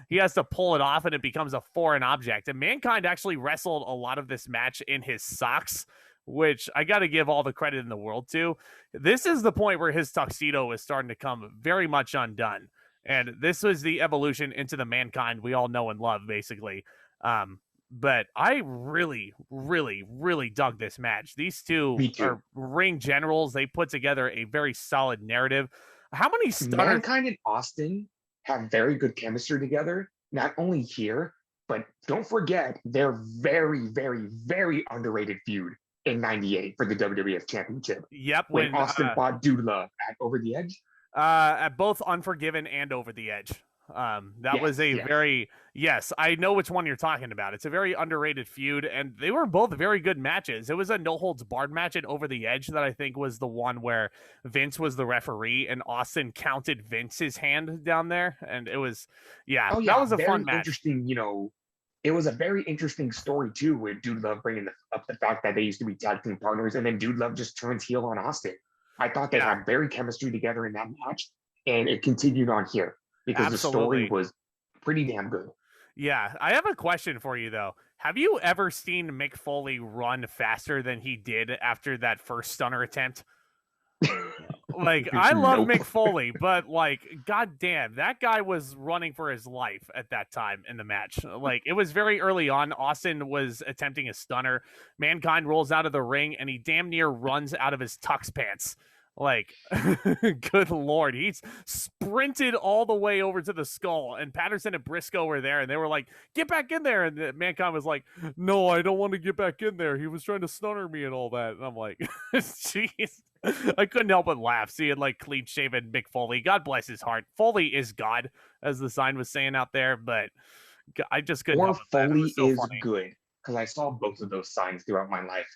he has to pull it off and it becomes a foreign object. And Mankind actually wrestled a lot of this match in his socks, which I got to give all the credit in the world to. This is the point where his tuxedo is starting to come very much undone. And this was the evolution into the Mankind we all know and love, basically. But I really, really, really dug this match. These two are ring generals. They put together a very solid narrative. How many Mankind and Austin have very good chemistry together, not only here, but don't forget their very, very, very underrated feud in 98 for the WWF Championship. Yep. When Austin fought Dude Love at Over the Edge? At both Unforgiven and Over the Edge. Yes, I know which one you're talking about. It's a very underrated feud, and they were both very good matches. It was a no holds barred match at Over the Edge that I think was the one where Vince was the referee and Austin counted Vince's hand down there, and it was that was a fun match. Interesting, it was a very interesting story too, with Dude Love bringing up the fact that they used to be tag team partners, and then Dude Love just turns heel on Austin. I thought they had very chemistry together in that match, and it continued on here. Because the story was pretty damn good. Yeah. I have a question for you, though. Have you ever seen Mick Foley run faster than he did after that first stunner attempt? I love Mick Foley, but goddamn, that guy was running for his life at that time in the match. It was very early on. Austin was attempting a stunner. Mankind rolls out of the ring, and he damn near runs out of his tux pants. Good Lord, he's sprinted all the way over to the skull, and Patterson and Briscoe were there, and they were like, "Get back in there!" And Mankind was like, "No, I don't want to get back in there. He was trying to stunner me and all that." And I'm like, "Jeez." I couldn't help but laugh seeing clean shaven Mick Foley. God bless his heart. Foley is God, as the sign was saying out there, but I just couldn't help it. Foley is good, because I saw both of those signs throughout my life.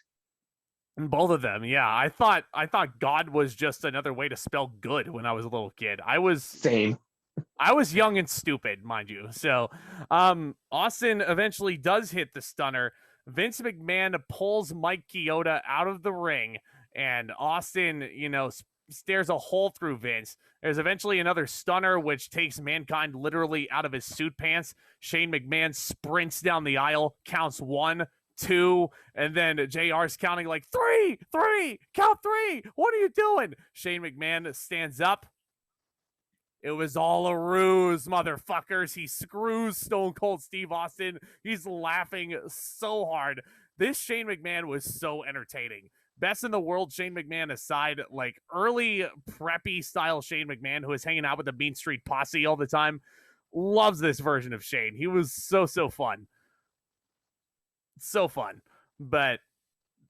Both of them, yeah. I thought God was just another way to spell good when I was a little kid. I was young and stupid, mind you. So, Austin eventually does hit the stunner. Vince McMahon pulls Mike Chioda out of the ring, and Austin, stares a hole through Vince. There's eventually another stunner, which takes Mankind literally out of his suit pants. Shane McMahon sprints down the aisle, counts 1, 2, and then JR's counting 3, count 3. What are you doing? Shane McMahon stands up. It was all a ruse, motherfuckers. He screws Stone Cold Steve Austin. He's laughing so hard. This Shane McMahon was so entertaining. Best in the world, Shane McMahon aside, early preppy style Shane McMahon, who is hanging out with the Mean Street Posse all the time, loves this version of Shane. He was so fun. So fun. But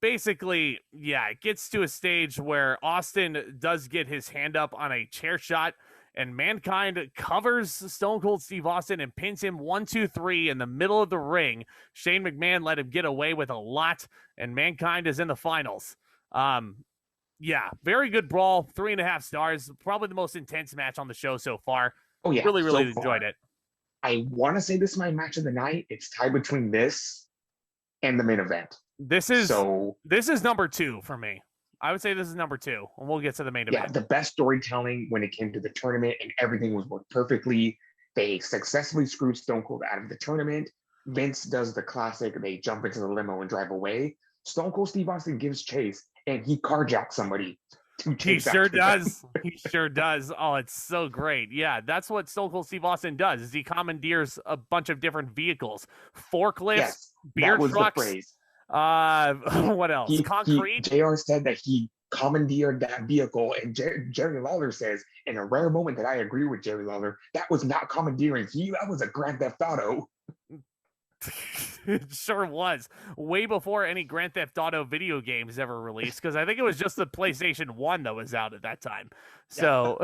basically, yeah, it gets to a stage where Austin does get his hand up on a chair shot, and Mankind covers Stone Cold Steve Austin and pins him 1, 2, 3 in the middle of the ring. Shane McMahon let him get away with a lot, and Mankind is in the finals. Yeah, very good brawl, 3.5 stars. Probably the most intense match on the show so far. Oh yeah, really so enjoyed it. I want to say this is my match of the night. It's tied between this and the main event. This is number 2 for me. I would say this is number 2, and we'll get to the main event. Yeah, the best storytelling when it came to the tournament, and everything was worked perfectly. They successfully screwed Stone Cold out of the tournament. Vince does the classic, they jump into the limo and drive away. Stone Cold Steve Austin gives chase, and he carjacks somebody. He sure does. He sure does. Oh, it's so great. Yeah, that's what Stone Cold Steve Austin does, is he commandeers a bunch of different vehicles. Forklifts, beer that was trucks. The phrase. What else? Concrete. JR said that he commandeered that vehicle, and Jerry Lawler says, in a rare moment that I agree with Jerry Lawler, that was not commandeering. That was a Grand Theft Auto. It sure was. Way before any Grand Theft Auto video games ever released, because I think it was just the PlayStation 1 that was out at that time. So,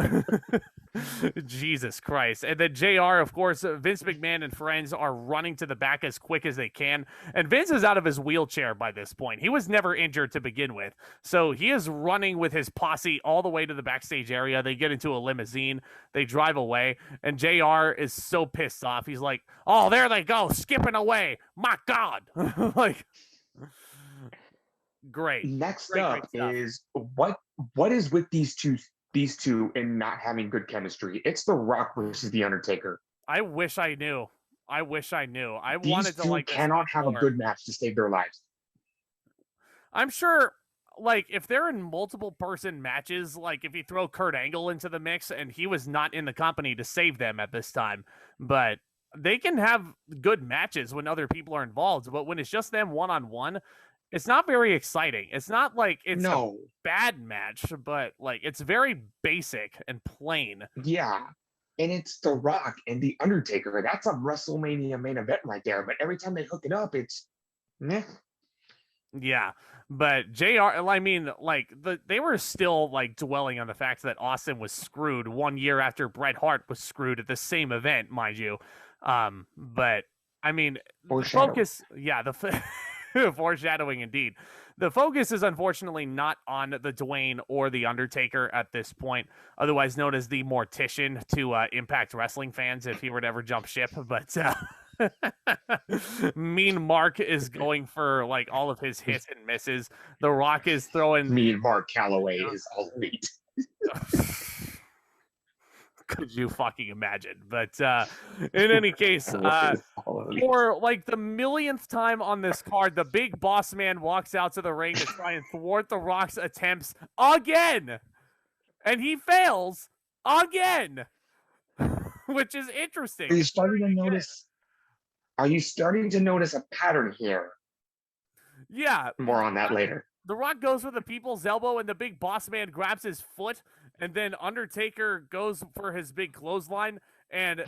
Jesus Christ. And then JR, of course, Vince McMahon and friends are running to the back as quick as they can. And Vince is out of his wheelchair by this point. He was never injured to begin with. So he is running with his posse all the way to the backstage area. They get into a limousine. They drive away. And JR is so pissed off. He's like, oh, there they go, skipping away. My God. Like, great. Next up is what is with these two and not having good chemistry? It's The Rock versus The Undertaker. I wish I knew. I These wanted to two like cannot have a good match to save their lives. I'm sure, like, if they're in multiple person matches, like if you throw Kurt Angle into the mix, and he was not in the company to save them at this time, but they can have good matches when other people are involved. But when it's just them one-on-one, it's not very exciting. It's not like it's a bad match, but like it's very basic and plain. Yeah. And it's The Rock and The Undertaker. That's a WrestleMania main event right there. But every time they hook it up, it's meh. Yeah. But JR, I mean, like they were still like dwelling on the fact that Austin was screwed 1 year after Bret Hart was screwed at the same event, mind you. But I mean, the focus, foreshadowing indeed. The focus is unfortunately not on the Dwayne or the Undertaker at this point, otherwise known as the Mortician to Impact Wrestling fans if he were to ever jump ship. But Mean Mark is going for like all of his hits and misses. The Rock is throwing. Mean Mark Calloway is elite. Could you fucking imagine? But in any case, for like the millionth time on this card, the big boss man walks out to the ring to try and thwart the Rock's attempts again. And he fails again, which is interesting. Are you starting to notice a pattern here? Yeah. More on that later. The Rock goes for the people's elbow, and the big boss man grabs his foot, and then Undertaker goes for his big clothesline. And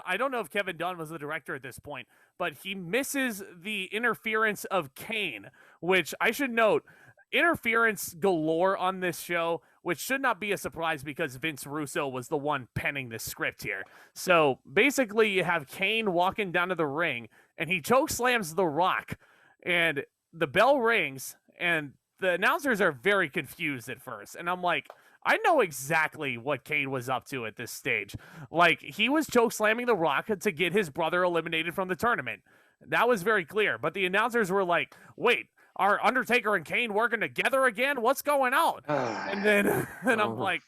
I don't know if Kevin Dunn was the director at this point, but he misses the interference of Kane, which I should note, interference galore on this show, which should not be a surprise because Vince Russo was the one penning this script here. So basically you have Kane walking down to the ring, and he chokeslams The Rock, and the bell rings, and the announcers are very confused at first. And I'm like, I know exactly what Kane was up to at this stage. Like, he was chokeslamming The Rock to get his brother eliminated from the tournament. That was very clear. But the announcers were like, wait, are Undertaker and Kane working together again? What's going on? And then I'm like,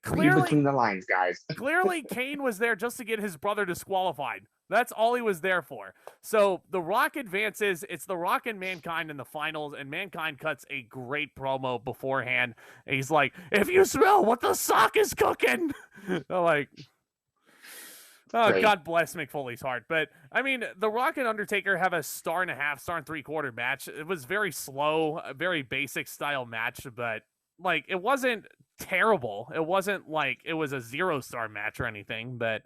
clearly, between the lines, guys. Clearly, Kane was there just to get his brother disqualified. That's all he was there for. So The Rock advances. It's The Rock and Mankind in the finals, and Mankind cuts a great promo beforehand. And he's like, if you smell what the sock is cooking. Like, oh, great. God bless Mick Foley's heart. But, I mean, The Rock and Undertaker have a 1.5 star, 3/4 match. It was very slow, a very basic style match, but, like, it wasn't terrible. It wasn't like it was a 0-star match or anything, but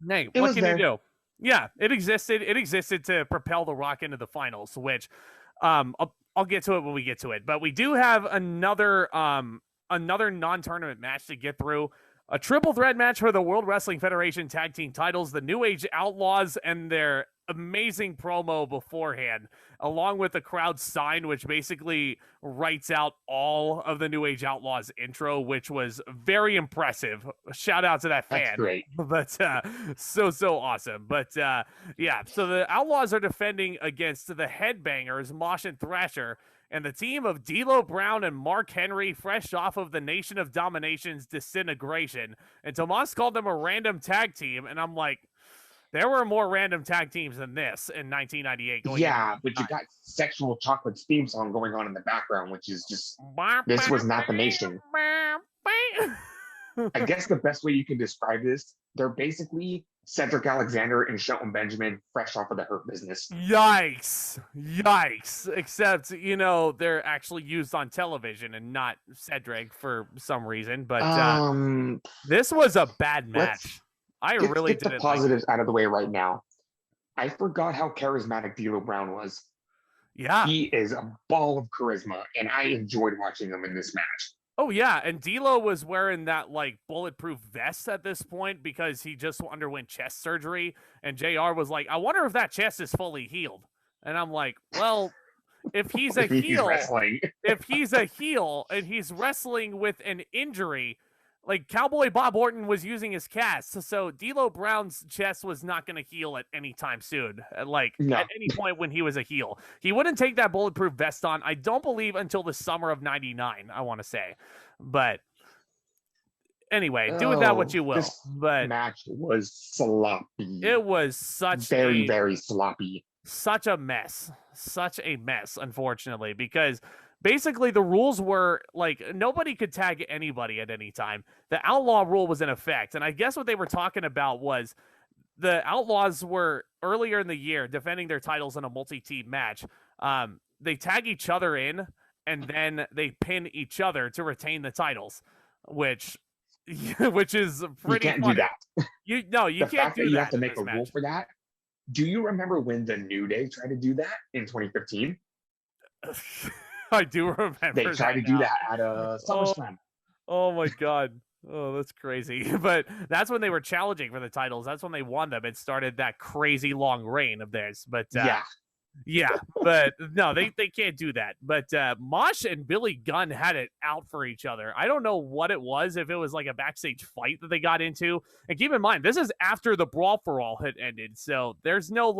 hey, what can you do? Yeah, it existed. It existed to propel The Rock into the finals, which I'll get to it when we get to it. But we do have another non-tournament match to get through. A triple threat match for the World Wrestling Federation Tag Team titles, the New Age Outlaws and their amazing promo beforehand, along with the crowd sign, which basically writes out all of the New Age Outlaws intro, which was very impressive. Shout out to that fan. That's great. But so awesome. But yeah, so the Outlaws are defending against the Headbangers, Mosh and Thrasher, and the team of D'Lo Brown and Mark Henry, fresh off of the Nation of Domination's disintegration. And Tomas called them a random tag team, and I'm like, there were more random tag teams than this in 1998. But you got Sexual Chocolate's theme song going on in the background, which is just, this was not the Nation. I guess the best way you can describe this, they're basically Cedric Alexander and Shelton Benjamin fresh off of the Hurt Business. Yikes. Except, they're actually used on television and not Cedric for some reason. But this was a bad match. I really get the didn't positives out of the way right now. I forgot how charismatic D'Lo Brown was. Yeah. He is a ball of charisma, and I enjoyed watching him in this match. Oh, yeah, and D'Lo was wearing that, bulletproof vest at this point because he just underwent chest surgery, and JR was like, I wonder if that chest is fully healed. And I'm like, well, if he's a heel, if he's a heel and he's wrestling with an injury, Cowboy Bob Orton was using his cast, so D'Lo Brown's chest was not going to heal at any time soon. At any point when he was a heel, he wouldn't take that bulletproof vest on. I don't believe until the summer of '99. I want to say, but anyway, do with that what you will. This match was sloppy. It was such very sloppy. Such a mess, unfortunately, because basically, the rules were nobody could tag anybody at any time. The outlaw rule was in effect. And I guess what they were talking about was the Outlaws were earlier in the year defending their titles in a multi-team match. They tag each other in and then they pin each other to retain the titles, which is pretty You can't funny. do that. You can't do that. You have to make a rule for that. Do you remember when the New Day tried to do that in 2015? I do remember. They tried to do that at SummerSlam. Oh my God. Oh, that's crazy. But that's when they were challenging for the titles. That's when they won them. It started that crazy long reign of theirs. But yeah. But no, they can't do that. But Mosh and Billy Gunn had it out for each other. I don't know what it was, if it was a backstage fight that they got into. And keep in mind, this is after the Brawl for All had ended. So there's no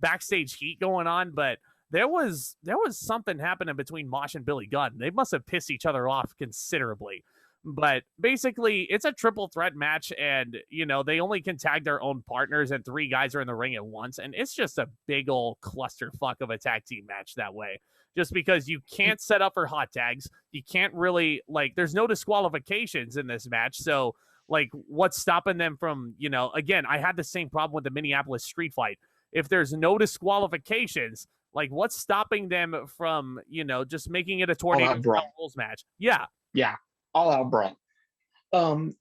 backstage heat going on, but there was something happening between Mosh and Billy Gunn. They must have pissed each other off considerably. But basically, it's a triple threat match, and, they only can tag their own partners, and 3 guys are in the ring at once. And it's just a big old clusterfuck of a tag team match that way. Just because you can't set up for hot tags. You can't really, there's no disqualifications in this match. So, what's stopping them from, again, I had the same problem with the Minneapolis street fight. If there's no disqualifications, what's stopping them from, just making it a tornado rules match? Yeah. All out brawl.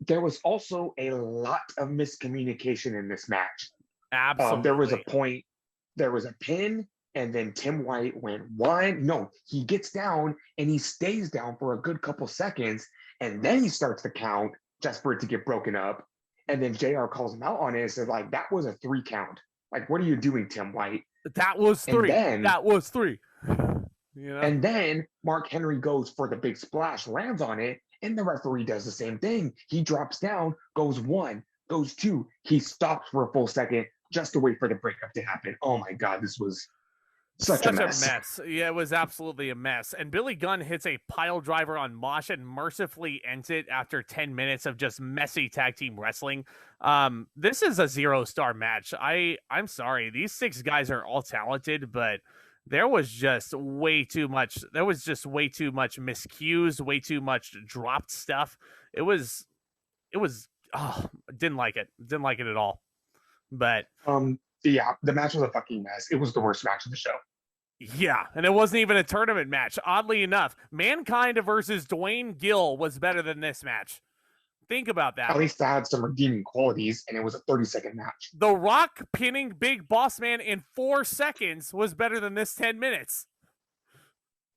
There was also a lot of miscommunication in this match. Absolutely. There was a pin, and then Tim White went one. No, he gets down and he stays down for a good couple seconds, and then he starts to count just for it to get broken up. And then JR calls him out on it and says, that was a 3 count. What are you doing, Tim White? That was 3. That was 3. And then Mark Henry goes for the big splash, lands on it, and the referee does the same thing. He drops down, goes 1, goes 2. He stops for a full second just to wait for the breakup to happen. Oh my God, this was such a mess. Yeah, it was absolutely a mess. And Billy Gunn hits a pile driver on Mosh and mercifully ends it after 10 minutes of just messy tag team wrestling. This is a 0-star match. I'm sorry. These 6 guys are all talented, but there was just way too much. There was just way too much miscues, way too much dropped stuff. It was, didn't like it. Didn't like it at all. But yeah, the match was a fucking mess. It was the worst match of the show. Yeah, and it wasn't even a tournament match. Oddly enough, Mankind versus Dwayne Gill was better than this match. think about that. At least that had some redeeming qualities, and it was a 30-second match. The Rock pinning Big Boss Man in 4 seconds was better than this 10 minutes.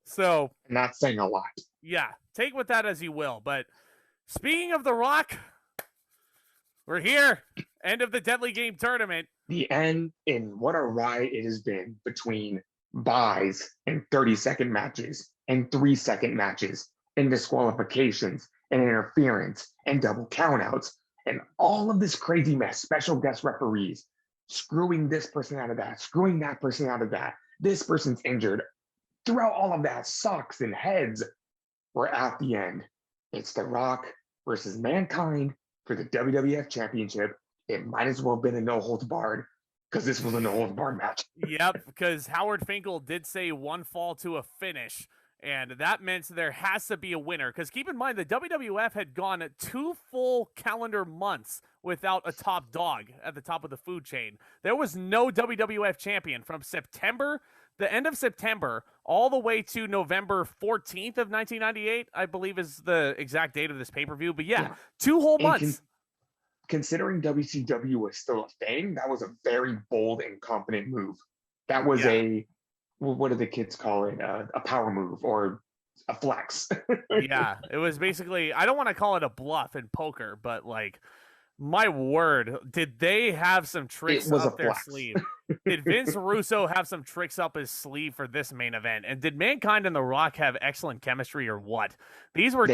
So, and that's saying a lot. Yeah, take with that as you will. But speaking of The Rock, we're here. End of the Deadly Game tournament. The end, and what a ride it has been between buys and 30-second matches and 3-second matches and disqualifications and interference and double countouts and all of this crazy mess. Special guest referees screwing this person out of that, screwing that person out of that. This person's injured. Throughout all of that, sucks and heads, we're at the end. It's The Rock versus Mankind for the WWF Championship. It might as well have been a no-holds-barred, because this was a no-holds-barred match. Yep, because Howard Finkel did say one fall to a finish, and that meant there has to be a winner. Because keep in mind, the WWF had gone 2 full calendar months without a top dog at the top of the food chain. There was no WWF champion from September, the end of September, all the way to November 14th of 1998, I believe is the exact date of this pay-per-view. But yeah. 2 whole months. Considering WCW was still a thing, that was a very bold and confident move. That was what do the kids call it? A power move or a flex. Yeah, it was basically, I don't want to call it a bluff in poker, but like, my word, did they have some tricks up their sleeve? Did Vince Russo have some tricks up his sleeve for this main event? And did Mankind and The Rock have excellent chemistry or what? These were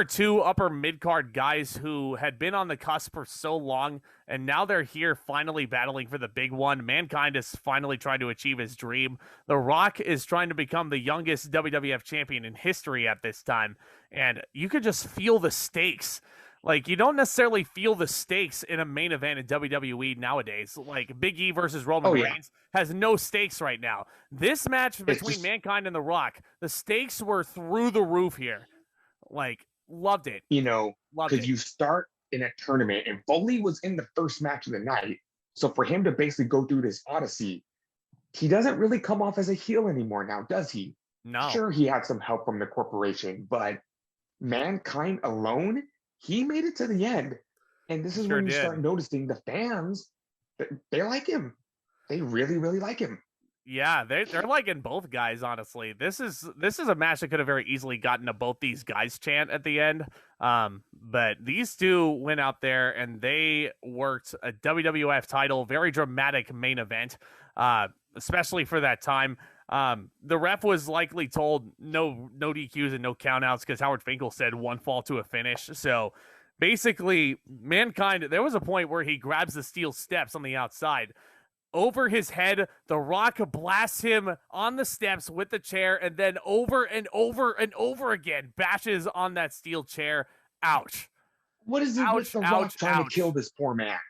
two upper mid-card guys who had been on the cusp for so long, and now they're here finally battling for the big one. Mankind is finally trying to achieve his dream. The Rock is trying to become the youngest WWF champion in history at this time, and you could just feel the stakes. Like, you don't necessarily feel the stakes in a main event in WWE nowadays. Like, Big E versus Roman Reigns has no stakes right now. This match between Mankind and The Rock, the stakes were through the roof here. Like, loved it. You know, because you start in a tournament, and Foley was in the first match of the night. So for him to basically go through this odyssey, he doesn't really come off as a heel anymore now, does he? No. Sure, he had some help from the corporation, but Mankind alone, he made it to the end. And this is when you start noticing the fans, they like him. They really, really like him. Yeah, they're liking both guys, honestly. This is a match that could have very easily gotten a both these guys chant at the end. But these two went out there and they worked a WWF title, very dramatic main event, especially for that time. The ref was likely told no DQs and no countouts because Howard Finkel said one fall to a finish. So basically, Mankind, there was a point where he grabs the steel steps on the outside. Over his head, The Rock blasts him on the steps with the chair, and then over and over and over again bashes on that steel chair. Ouch. What is it with The Rock trying to kill this poor man?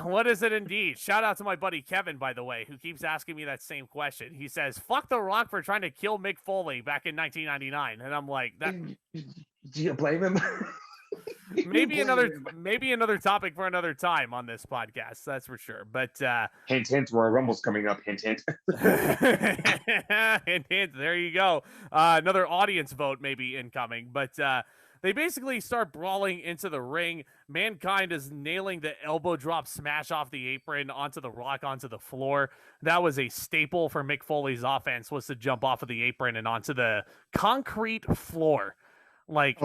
What is it indeed? Shout out to my buddy Kevin, by the way, who keeps asking me that same question. He says, fuck The Rock for trying to kill Mick Foley back in 1999. And I'm like, that. Do you blame him? Maybe another topic for another time on this podcast, that's for sure. But hint, hint, Royal Rumble's coming up. Hint, hint. Hint, hint. There you go. Another audience vote maybe incoming. But they basically start brawling into the ring. Mankind is nailing the elbow drop smash off the apron onto The Rock onto the floor. That was a staple for Mick Foley's offense, was to jump off of the apron and onto the concrete floor. Like,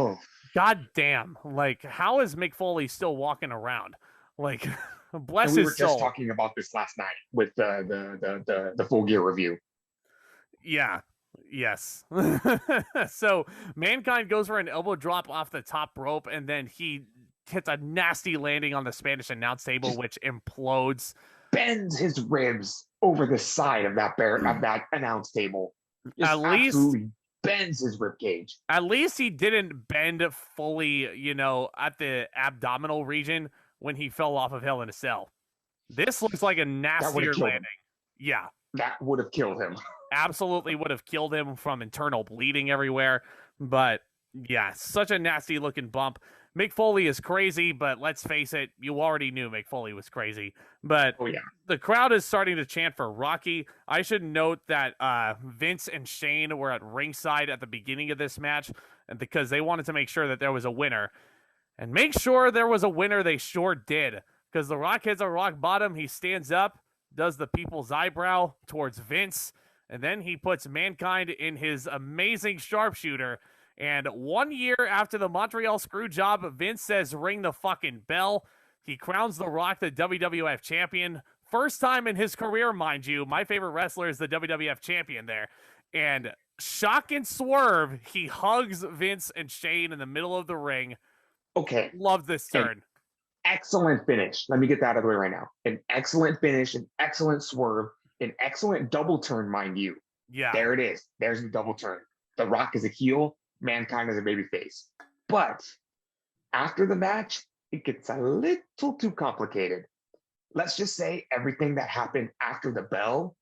God damn. Like, how is Mick Foley still walking around? Like, bless his soul. We were just talking about this last night with the Full Gear review. Yeah. Yes. So Mankind goes for an elbow drop off the top rope, and then he hits a nasty landing on the Spanish announce table, which implodes. Bends his ribs over the side of that announce table. At least bends his rib cage. At least he didn't bend fully, at the abdominal region when he fell off of Hell in a Cell. This looks like a nastier landing. Yeah. That would have killed him. Absolutely would have killed him from internal bleeding everywhere. But yeah, such a nasty looking bump. Mick Foley is crazy, but let's face it, you already knew Mick Foley was crazy. But the crowd is starting to chant for Rocky. I should note that Vince and Shane were at ringside at the beginning of this match. and because they wanted to make sure that there was a winner. And make sure there was a winner, they sure did. Because The Rock hits a rock bottom, he stands up, does the people's eyebrow towards Vince, and then he puts Mankind in his amazing sharpshooter. And 1 year after the Montreal Screwjob, Vince says, ring the fucking bell. He crowns The Rock the WWF champion. First time in his career, mind you. My favorite wrestler is the WWF champion there. And shock and swerve, he hugs Vince and Shane in the middle of the ring. Okay. Love this turn. Excellent finish. Let me get that out of the way right now. An excellent finish, an excellent swerve, an excellent double turn, mind you. Yeah. There it is. There's the double turn. The Rock is a heel, Mankind is a babyface. But after the match, it gets a little too complicated. Let's just say everything that happened after the bell,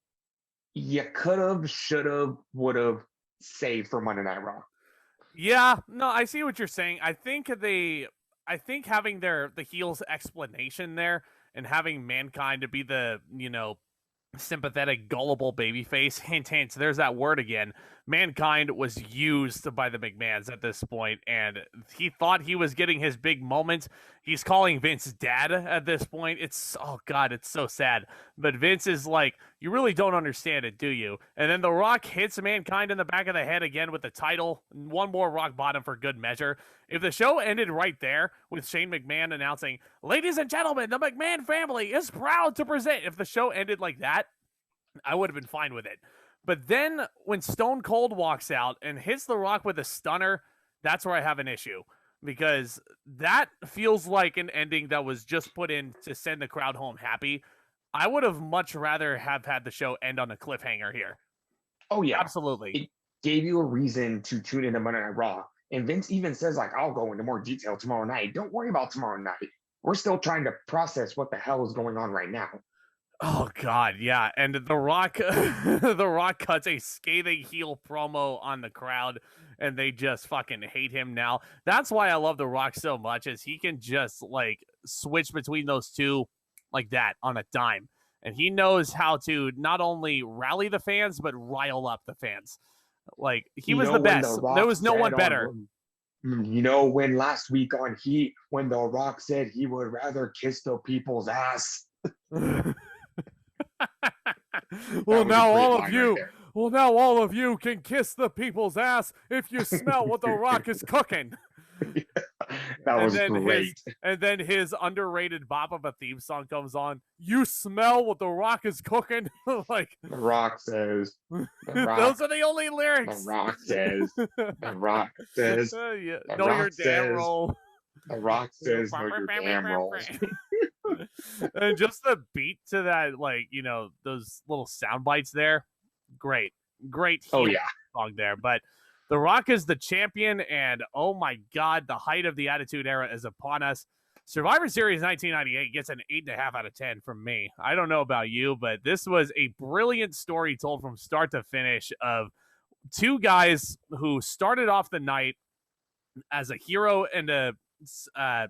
you could have, should have, would have saved for Monday Night Raw. Yeah, no, I see what you're saying. I think having the heels explanation there and having Mankind to be the, sympathetic, gullible babyface, hint, hint, there's that word again. Mankind was used by the McMahons at this point, and he thought he was getting his big moment. He's calling Vince dad at this point. It's, oh God, it's so sad. But Vince is like, you really don't understand it, do you? And then The Rock hits Mankind in the back of the head again with the title. One more rock bottom for good measure. If the show ended right there with Shane McMahon announcing, ladies and gentlemen, the McMahon family is proud to present. If the show ended like that, I would have been fine with it. But then when Stone Cold walks out and hits The Rock with a stunner, that's where I have an issue. Because that feels like an ending that was just put in to send the crowd home happy. I would have much rather have had the show end on a cliffhanger here. Oh, yeah. Absolutely. It gave you a reason to tune into Monday Night Raw. And Vince even says, like, I'll go into more detail tomorrow night. Don't worry about tomorrow night. We're still trying to process what the hell is going on right now. Oh God, yeah. And The Rock The Rock cuts a scathing heel promo on the crowd, and they just fucking hate him now. That's why I love The Rock so much, is he can just like switch between those two like that on a dime. And he knows how to not only rally the fans, but rile up the fans. Like, he was the best. There was no one better. When last week on Heat, when The Rock said he would rather kiss the people's ass. Well, now all of you can kiss the people's ass if you smell what The Rock is cooking. That was great. And then his underrated bop of a theme song comes on. You smell what The Rock is cooking? Like, The Rock says. Those are the only lyrics. The Rock says. The Rock says. Yeah. Know your damn role. The Rock says, know your damn role. And just the beat to that, like, those little sound bites there. Great song there. But The Rock is the champion, and oh my God, the height of the Attitude Era is upon us. Survivor Series 1998 gets an 8.5 out of 10 from me. I don't know about you, but this was a brilliant story told from start to finish of two guys who started off the night as a hero and a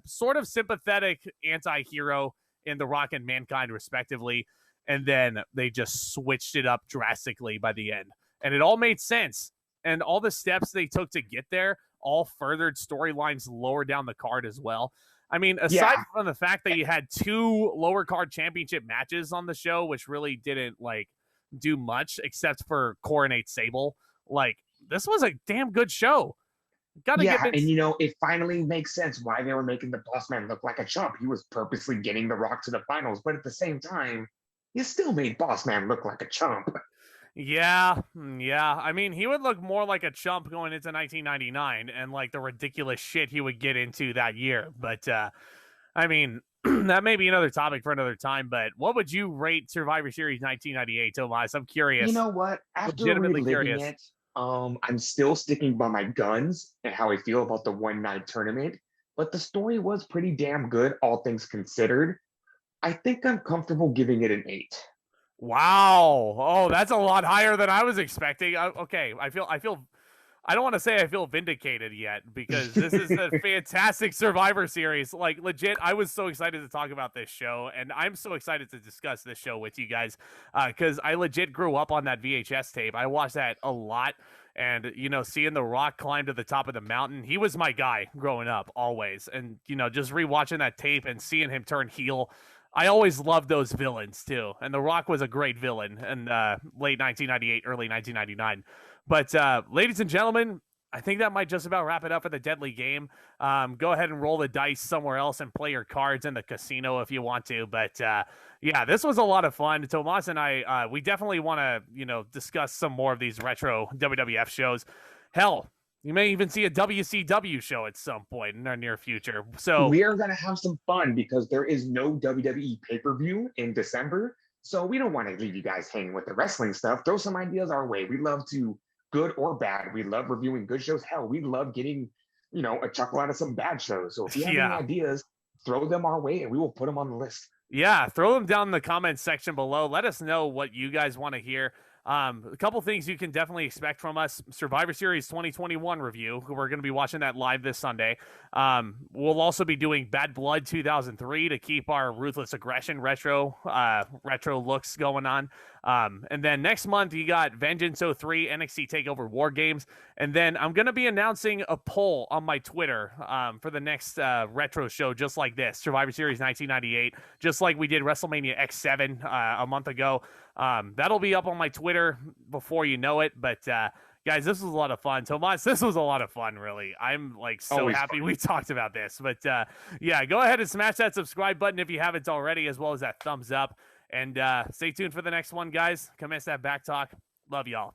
sort of sympathetic anti-hero in The Rock and Mankind, respectively. And then they just switched it up drastically by the end. And it all made sense. And all the steps they took to get there all furthered storylines lower down the card as well. I mean, aside from the fact that you had two lower card championship matches on the show, which really didn't do much except for Coronate Sable, this was a damn good show. And it finally makes sense why they were making the Boss Man look like a chump. He was purposely getting The Rock to the finals, but at the same time, you still made Boss Man look like a chump. Yeah. I mean, he would look more like a chump going into 1999 and the ridiculous shit he would get into that year. But I mean, that may be another topic for another time. But what would you rate Survivor Series 1998, Tomas? I'm curious. You know what? After reliving it, I'm still sticking by my guns and how I feel about the one-night tournament. But the story was pretty damn good, all things considered. I think I'm comfortable giving it an 8. Wow. Oh, that's a lot higher than I was expecting. Okay, I feel I don't want to say I feel vindicated yet because this is a fantastic Survivor Series. Like, legit, I was so excited to talk about this show, and I'm so excited to discuss this show with you guys because I legit grew up on that VHS tape. I watched that a lot, and, you know, seeing The Rock climb to the top of the mountain, he was my guy growing up, always. And, you know, just rewatching that tape and seeing him turn heel, I always loved those villains, too. And The Rock was a great villain in late 1998, early 1999. But ladies and gentlemen, I think that might just about wrap it up for the Deadly Game. Go ahead and roll the dice somewhere else and play your cards in the casino if you want to. But yeah, this was a lot of fun. Tomas and I, we definitely want to, you know, discuss some more of these retro WWF shows. Hell, you may even see a WCW show at some point in our near future. So we are going to have some fun because there is no WWE pay-per-view in December. So we don't want to leave you guys hanging with the wrestling stuff. Throw some ideas our way. We love to, good or bad, we love reviewing good shows. Hell, we love getting, you know, a chuckle out of some bad shows. So if you have any ideas, throw them our way and we will put them on the list. Yeah, throw them down in the comments section below. Let us know what you guys want to hear. A couple things you can definitely expect from us. Survivor Series 2021 review. We're going to be watching that live this Sunday. We'll also be doing Bad Blood 2003 to keep our Ruthless Aggression retro looks going on. And then next month, you got Vengeance 03, NXT TakeOver War Games. And then I'm going to be announcing a poll on my Twitter for the next retro show, just like this, Survivor Series 1998, just like we did WrestleMania X7 a month ago. That'll be up on my Twitter before you know it. But guys, this was a lot of fun. Tomas, this was a lot of fun, really. I'm like so Always happy fun. we talked about this. But yeah, go ahead and smash that subscribe button if you haven't already, as well as that thumbs up. And stay tuned for the next one, guys. Commence that back talk. Love y'all.